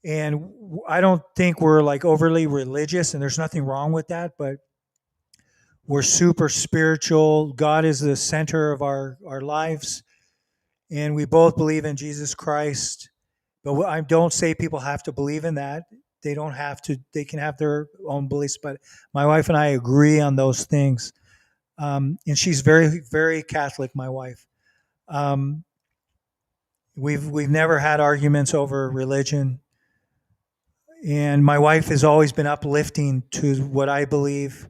And I don't think we're like overly religious, and there's nothing wrong with that, but we're super spiritual. God is the center of our lives, and we both believe in Jesus Christ. But I don't say people have to believe in that. They don't have to. They can have their own beliefs. But my wife and I agree on those things. And she's very, very Catholic. My wife. We've never had arguments over religion, and my wife has always been uplifting to what I believe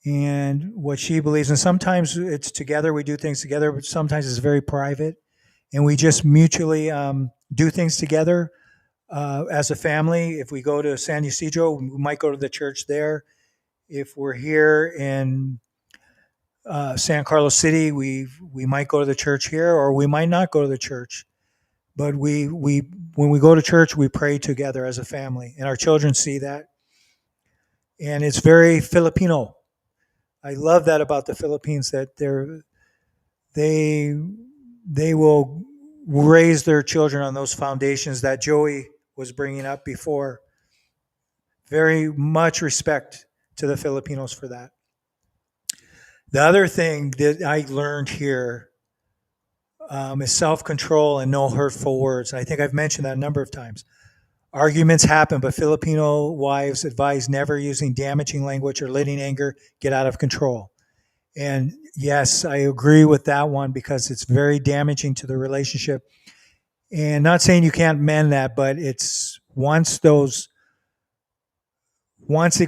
and what she believes. And sometimes it's together. We do things together, but sometimes it's very private, and we just mutually do things together. As a family, if we go to San Ysidro, we might go to the church there. If we're here in San Carlos City, we might go to the church here, or we might not go to the church. But we when we go to church, we pray together as a family, and our children see that. And it's very Filipino. I love that about the Philippines, that they will raise their children on those foundations that Joey was bringing up before. Very much respect to the Filipinos for that. The other thing that I learned here is self-control and no hurtful words. I think I've mentioned that a number of times. Arguments happen, but Filipino wives advise never using damaging language or letting anger get out of control. And yes, I agree with that one, because it's very damaging to the relationship. And not saying you can't mend that, but it's once it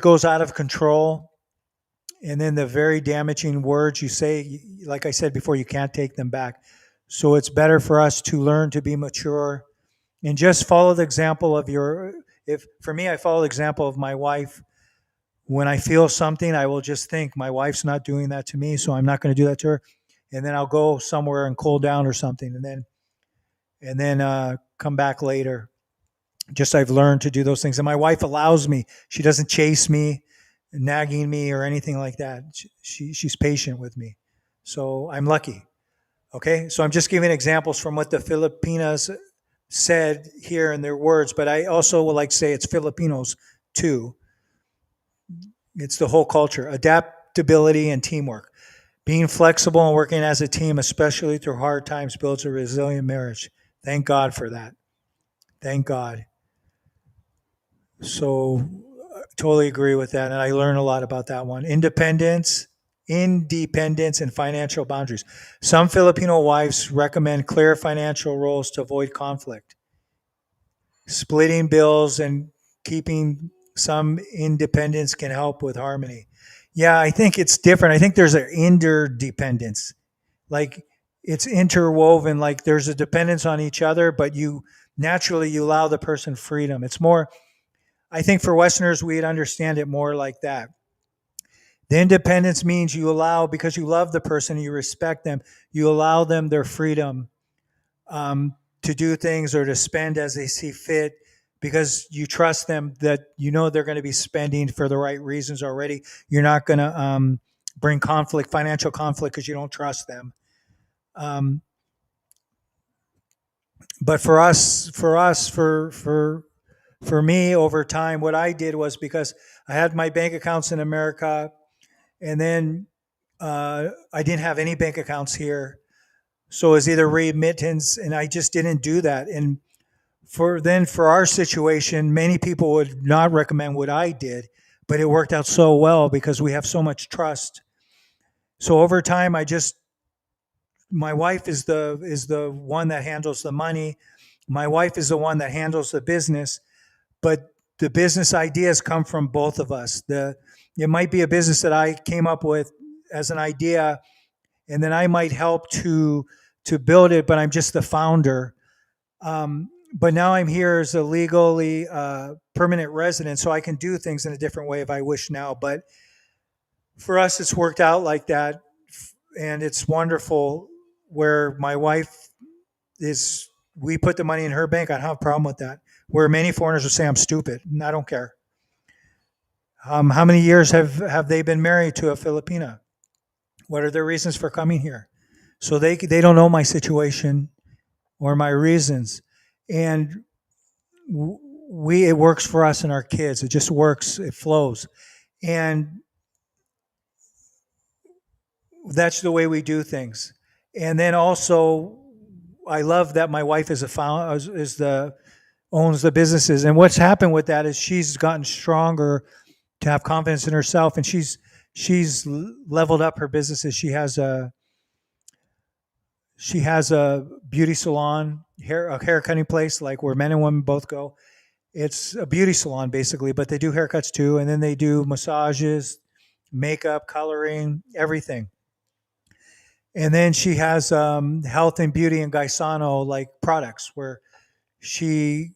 goes out of control, and then the very damaging words you say, like I said before, you can't take them back. So it's better for us to learn to be mature and just follow the example of for me, I follow the example of my wife. When I feel something, I will just think, my wife's not doing that to me, so I'm not going to do that to her. And then I'll go somewhere and cool down or something, and then come back later. Just I've learned to do those things. And my wife allows me. She doesn't chase me, nagging me or anything like that. She's patient with me. So I'm lucky. Okay, so I'm just giving examples from what the Filipinas said here in their words, but I also would like to say it's Filipinos too. It's the whole culture. Adaptability and teamwork. Being flexible and working as a team, especially through hard times, builds a resilient marriage. Thank God for that. Thank God. So totally agree with that. And I learned a lot about that one. Independence, and financial boundaries. Some Filipino wives recommend clear financial roles to avoid conflict. Splitting bills and keeping some independence can help with harmony. Yeah, I think it's different. I think there's an interdependence. Like it's interwoven, like there's a dependence on each other, but you allow the person freedom. It's more, I think for Westerners, we'd understand it more like that. The independence means you allow, because you love the person, you respect them, you allow them their freedom to do things or to spend as they see fit, because you trust them, that you know they're going to be spending for the right reasons already. You're not going to bring financial conflict, because you don't trust them. But for me, over time, what I did was, because I had my bank accounts in America, and then I didn't have any bank accounts here. So it was either remittance, and I just didn't do that. And for our situation, many people would not recommend what I did, but it worked out so well because we have so much trust. So over time, my wife is the one that handles the money. My wife is the one that handles the business, but the business ideas come from both of us. It might be a business that I came up with as an idea, and then I might help to build it, but I'm just the founder. But now I'm here as a legally permanent resident, so I can do things in a different way if I wish now. But for us, it's worked out like that, and it's wonderful. Where my wife we put the money in her bank. I don't have a problem with that. Where many foreigners would say I'm stupid, and I don't care. How many years have they been married to a Filipina? What are their reasons for coming here? So they don't know my situation. or my reasons. And it works for us and our kids. It just works. It flows. And that's the way we do things. And then also, I love that my wife is owns the businesses. And what's happened with that is she's gotten stronger to have confidence in herself, and she's leveled up her businesses. She has a beauty salon, a hair cutting place, like where men and women both go. It's a beauty salon basically, but they do haircuts too, and then they do massages, makeup, coloring, everything. And then she has health and beauty and Gaisano like products where she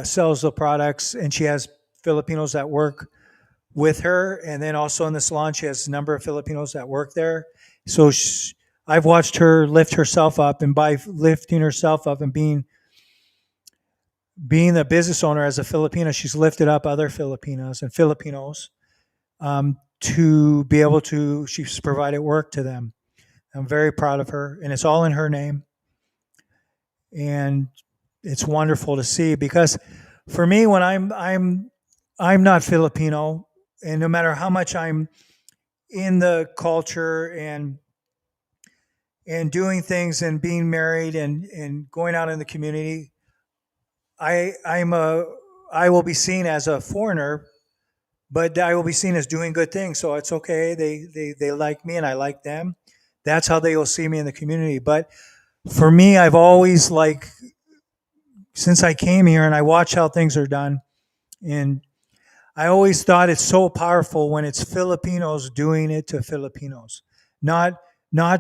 sells the products, and she has Filipinos that work with her. And then also in the salon, she has a number of Filipinos that work there. So I've watched her lift herself up, and by lifting herself up and being a business owner as a Filipina, she's lifted up other Filipinas and Filipinos to be able to, she's provided work to them. I'm very proud of her, and it's all in her name. And it's wonderful to see, because for me, when I'm not Filipino, and no matter how much I'm in the culture and doing things and being married and going out in the community, I will be seen as a foreigner, but I will be seen as doing good things. So it's okay. They like me and I like them. That's how they will see me in the community. But for me, I've always since I came here and I watch how things are done, and I always thought it's so powerful when it's Filipinos doing it to Filipinos, not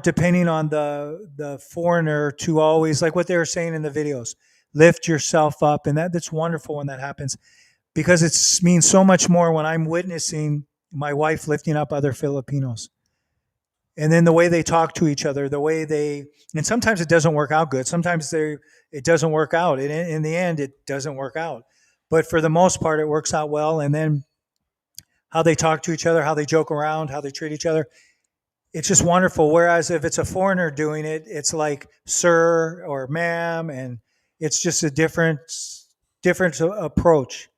depending on the foreigner to always, like what they were saying in the videos, lift yourself up. And that's wonderful when that happens, because it means so much more when I'm witnessing my wife lifting up other Filipinos. And then the way they talk to each other, and sometimes it doesn't work out good. Sometimes it doesn't work out. In the end, it doesn't work out. But for the most part, it works out well. And then how they talk to each other, how they joke around, how they treat each other, it's just wonderful. Whereas if it's a foreigner doing it, it's like sir or ma'am, and it's just a different approach.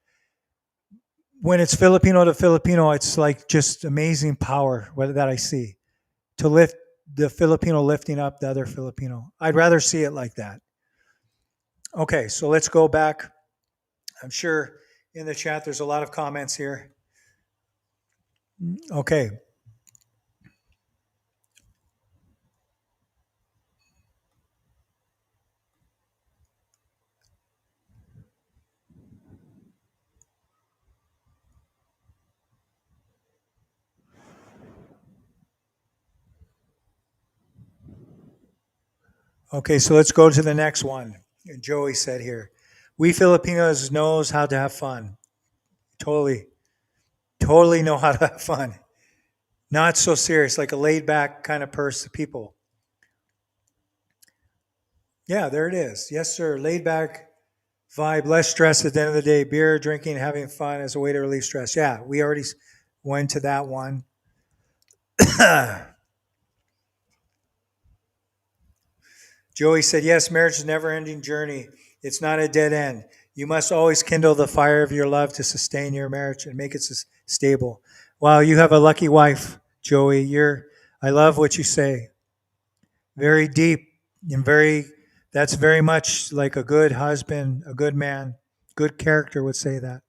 When it's Filipino to Filipino, it's like just amazing power that I see to lift the Filipino lifting up the other Filipino. I'd rather see it like that. Okay, so let's go back. I'm sure in the chat there's a lot of comments here. Okay. Okay, so let's go to the next one. Joey said here, we Filipinos knows how to have fun. Totally know how to have fun. Not so serious, like a laid back kind of people. Yeah, there it is. Yes, sir. Laid back vibe, less stress at the end of the day. Beer, drinking, having fun as a way to relieve stress. Yeah, we already went to that one. Joey said, yes, marriage is a never-ending journey. It's not a dead end. You must always kindle the fire of your love to sustain your marriage and make it stable. Wow, you have a lucky wife, Joey. I love what you say. Very deep and that's very much like a good husband, a good man, good character would say that.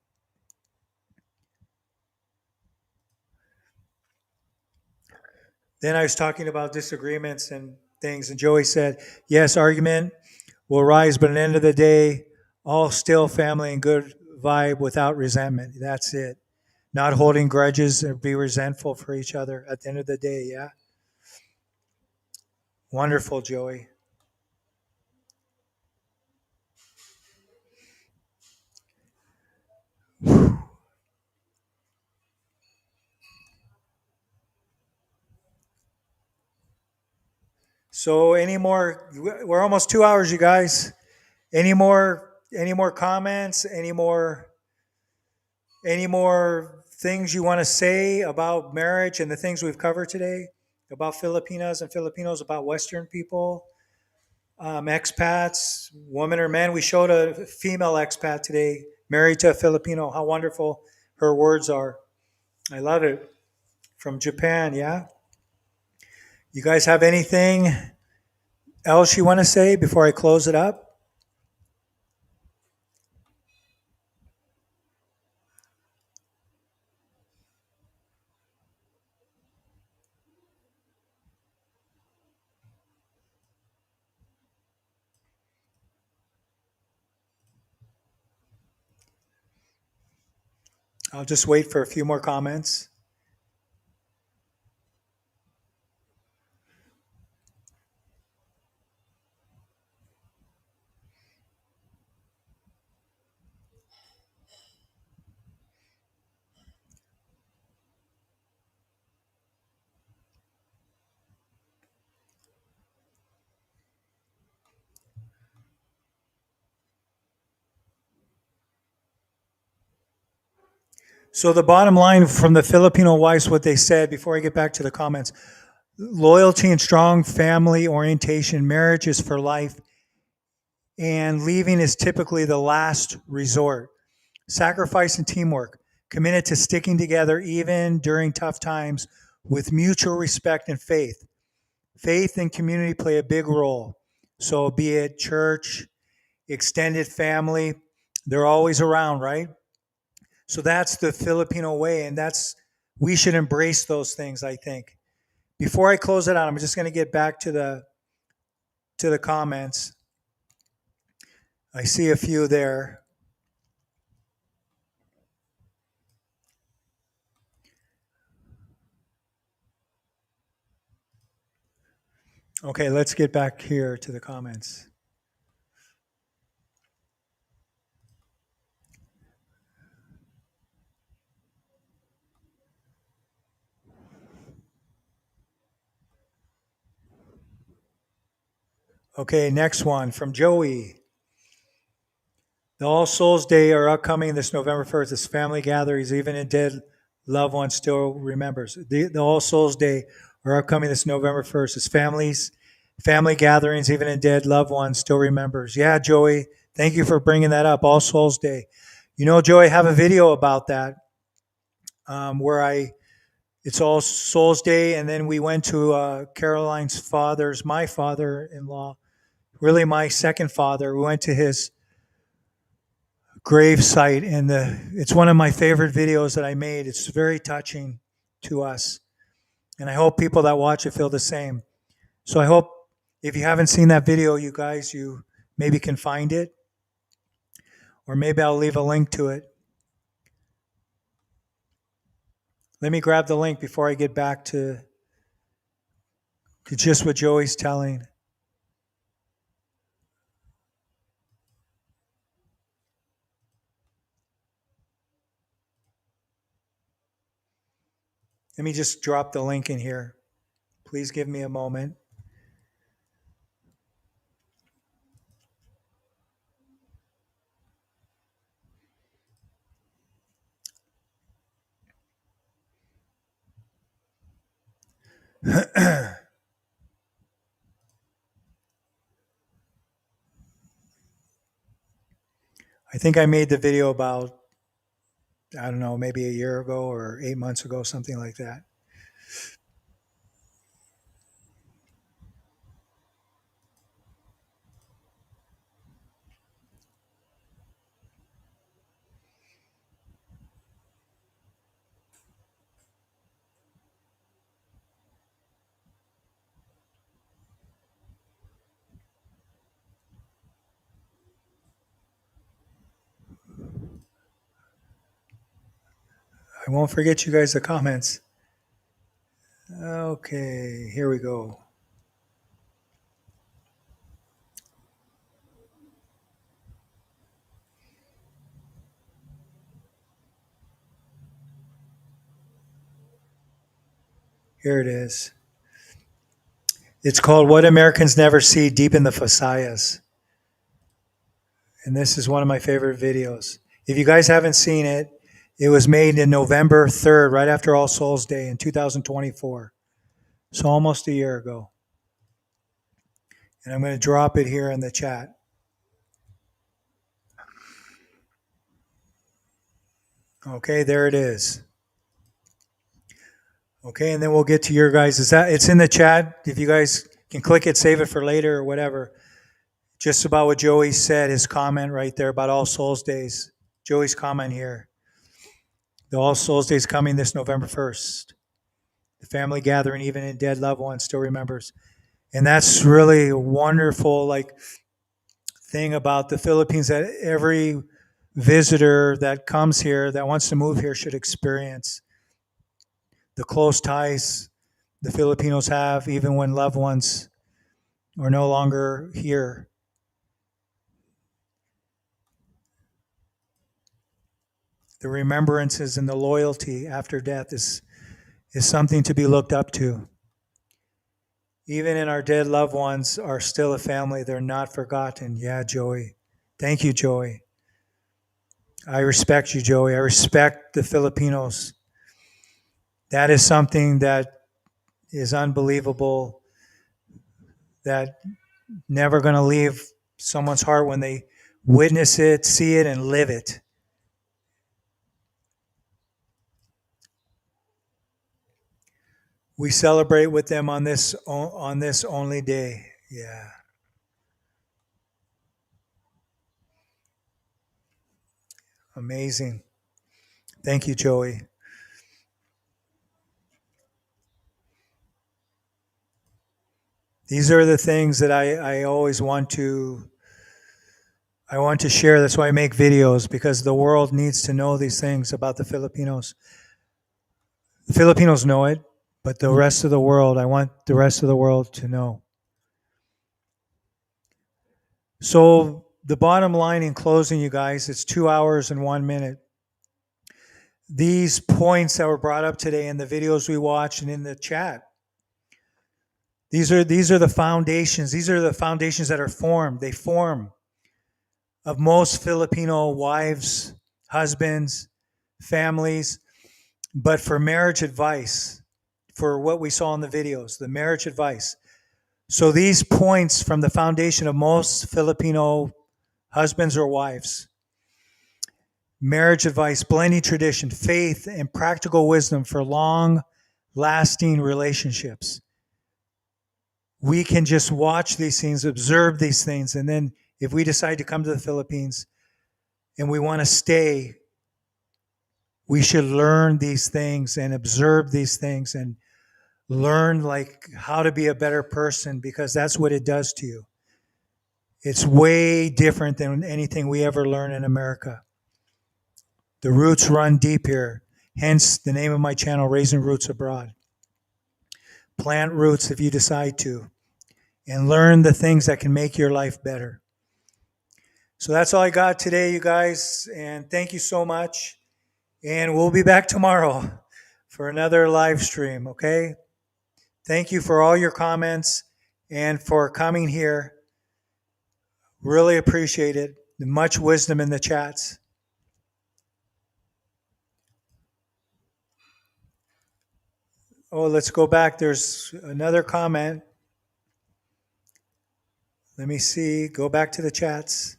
Then I was talking about disagreements and things, and Joey said, yes, argument will rise, but at the end of the day, all still family and good vibe without resentment. That's it. Not holding grudges or be resentful for each other at the end of the day, yeah? Wonderful, Joey. So we're almost 2 hours, you guys. Any more comments? Any more things you want to say about marriage and the things we've covered today? About Filipinas and Filipinos, about Western people? expats, women or men. We showed a female expat today, married to a Filipino. How wonderful her words are. I love it. From Japan, yeah? You guys have anything else you want to say before I close it up? I'll just wait for a few more comments. So the bottom line from the Filipino wives, what they said before I get back to the comments, loyalty and strong family orientation, marriage is for life, and leaving is typically the last resort. Sacrifice and teamwork, committed to sticking together even during tough times with mutual respect and faith. Faith and community play a big role. So be it church, extended family, they're always around, right? So that's the Filipino way, and we should embrace those things, I think. Before I close it out, I'm just going to get back to the comments. I see a few there. Okay, let's get back here to the comments. Okay, next one from Joey. The All Souls Day are upcoming this November 1st. It's family gatherings, even a dead loved one still remembers. The All Souls Day are upcoming this November 1st. It's family gatherings, even a dead loved one still remembers. Yeah, Joey, thank you for bringing that up. All Souls Day. You know, Joey, I have a video about that where it's All Souls Day, and then we went to Caroline's my father-in-law, really my second father. We went to his grave site, and it's one of my favorite videos that I made. It's very touching to us, and I hope people that watch it feel the same. So I hope if you haven't seen that video, you guys, you maybe can find it, or maybe I'll leave a link to it. Let me grab the link before I get back to just what Joey's telling. Let me just drop the link in here. Please give me a moment. I think I made the video about, I don't know, maybe a year ago or 8 months ago, something like that. I won't forget you guys the comments. Okay, here we go. Here it is. It's called What Americans Never See, Deep in the Facayas. And this is one of my favorite videos. If you guys haven't seen it, it was made in November 3rd, right after All Souls Day in 2024. So almost a year ago. And I'm going to drop it here in the chat. Okay, there it is. Okay, and then we'll get to your guys. It's in the chat. If you guys can click it, save it for later or whatever. Just about what Joey said, his comment right there about All Souls Days. Joey's comment here. The All Souls Days coming this November 1st. The family gathering, even in dead loved ones, still remembers. And that's really a wonderful thing about the Philippines, that every visitor that comes here, that wants to move here, should experience the close ties the Filipinos have, even when loved ones are no longer here. The remembrances and the loyalty after death is something to be looked up to. Even in our dead loved ones are still a family. They're not forgotten. Yeah, Joey. Thank you, Joey. I respect you, Joey. I respect the Filipinos. That is something that is unbelievable, that never going to leave someone's heart when they witness it, see it, and live it. We celebrate with them on this only day. Yeah. Amazing. Thank you, Joey. These are the things that I always want to share. That's why I make videos, because the world needs to know these things about the Filipinos. The Filipinos know it, but the rest of the world, I want the rest of the world to know. So the bottom line in closing, you guys, it's 2 hours and 1 minute. These points that were brought up today in the videos we watched and in the chat, these are the foundations. These are the foundations that are formed. They form of most Filipino wives, husbands, families. But for marriage advice, for what we saw in the videos, the marriage advice. So these points from the foundation of most Filipino husbands or wives: marriage advice, blending tradition, faith, and practical wisdom for long-lasting relationships. We can just watch these things, observe these things, and then if we decide to come to the Philippines and we want to stay, we should learn these things and observe these things and learn how to be a better person, because that's what it does to you. It's way different than anything we ever learn in America. The roots run deep here. Hence the name of my channel, Raising Roots Abroad. Plant roots if you decide to, and learn the things that can make your life better. So that's all I got today, you guys, and thank you so much. And we'll be back tomorrow for another live stream, okay? Thank you for all your comments and for coming here. Really appreciate it. Much wisdom in the chats. Oh, let's go back. There's another comment. Let me see. Go back to the chats.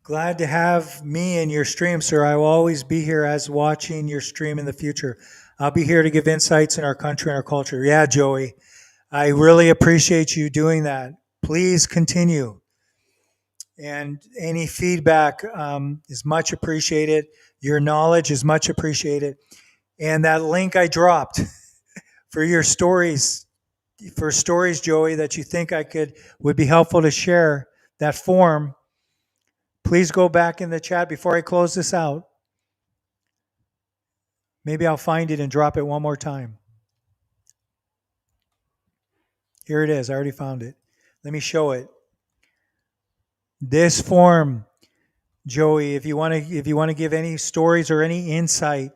Glad to have me in your stream, sir. I will always be here as watching your stream in the future. I'll be here to give insights in our country and our culture. Yeah, Joey, I really appreciate you doing that. Please continue. And any feedback is much appreciated. Your knowledge is much appreciated. And that link I dropped for your stories, Joey, that you think would be helpful to share, that form, please go back in the chat before I close this out. Maybe I'll find it and drop it one more time. Here it is. I already found it. Let me show it. This form, Joey, if you want to give any stories or any insight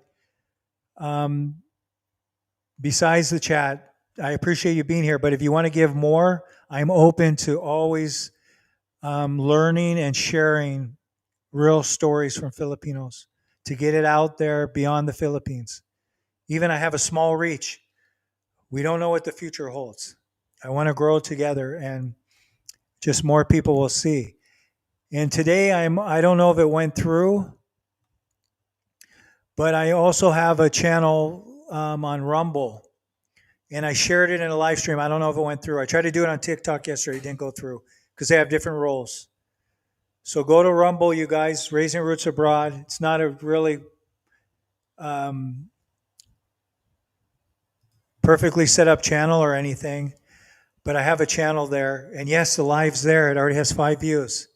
besides the chat, I appreciate you being here. But if you want to give more, I'm open to always learning and sharing real stories from Filipinos to get it out there beyond the Philippines. even I have a small reach. We don't know what the future holds. I want to grow together and just more people will see. And today I don't know if it went through, but I also have a channel on Rumble, and I shared it in a live stream. I don't know if it went through. I tried to do it on TikTok yesterday. It didn't go through because they have different roles. So go to Rumble, you guys, Raising Roots Abroad. It's not a really perfectly set up channel or anything, but I have a channel there. And yes, the live's there. It already has 5 views.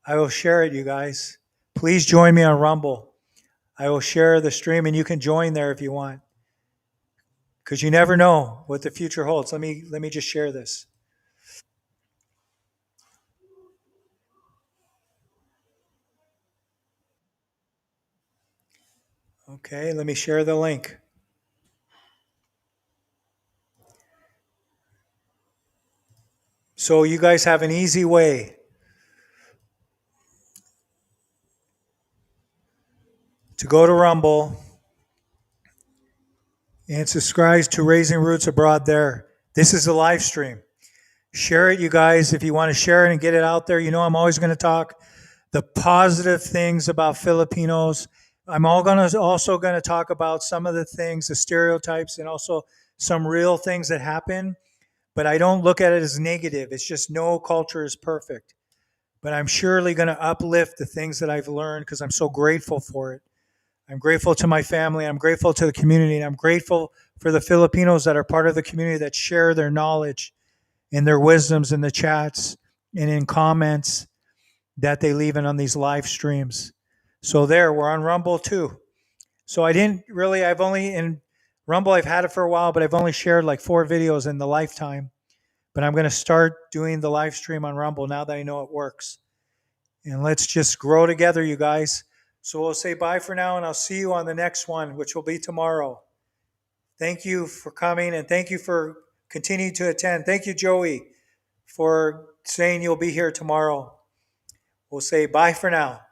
I will share it, you guys. Please join me on Rumble. I will share the stream, and you can join there if you want, because you never know what the future holds. Let me just share this. Okay, let me share the link. So you guys have an easy way to go to Rumble and subscribe to Raising Roots Abroad there. This is a live stream. Share it, you guys, if you want to share it and get it out there. You know, I'm always going to talk the positive things about Filipinos. I'm also going to talk about some of the things, the stereotypes, and also some real things that happen. But I don't look at it as negative. It's just no culture is perfect. But I'm surely going to uplift the things that I've learned because I'm so grateful for it. I'm grateful to my family. I'm grateful to the community. And I'm grateful for the Filipinos that are part of the community that share their knowledge and their wisdoms in the chats and in comments that they leave in on these live streams. So we're on Rumble too. So I've only in Rumble, I've had it for a while, but I've only shared like 4 videos in the lifetime. But I'm going to start doing the live stream on Rumble now that I know it works. And let's just grow together, you guys. So we'll say bye for now, and I'll see you on the next one, which will be tomorrow. Thank you for coming, and thank you for continuing to attend. Thank you, Joey, for saying you'll be here tomorrow. We'll say bye for now.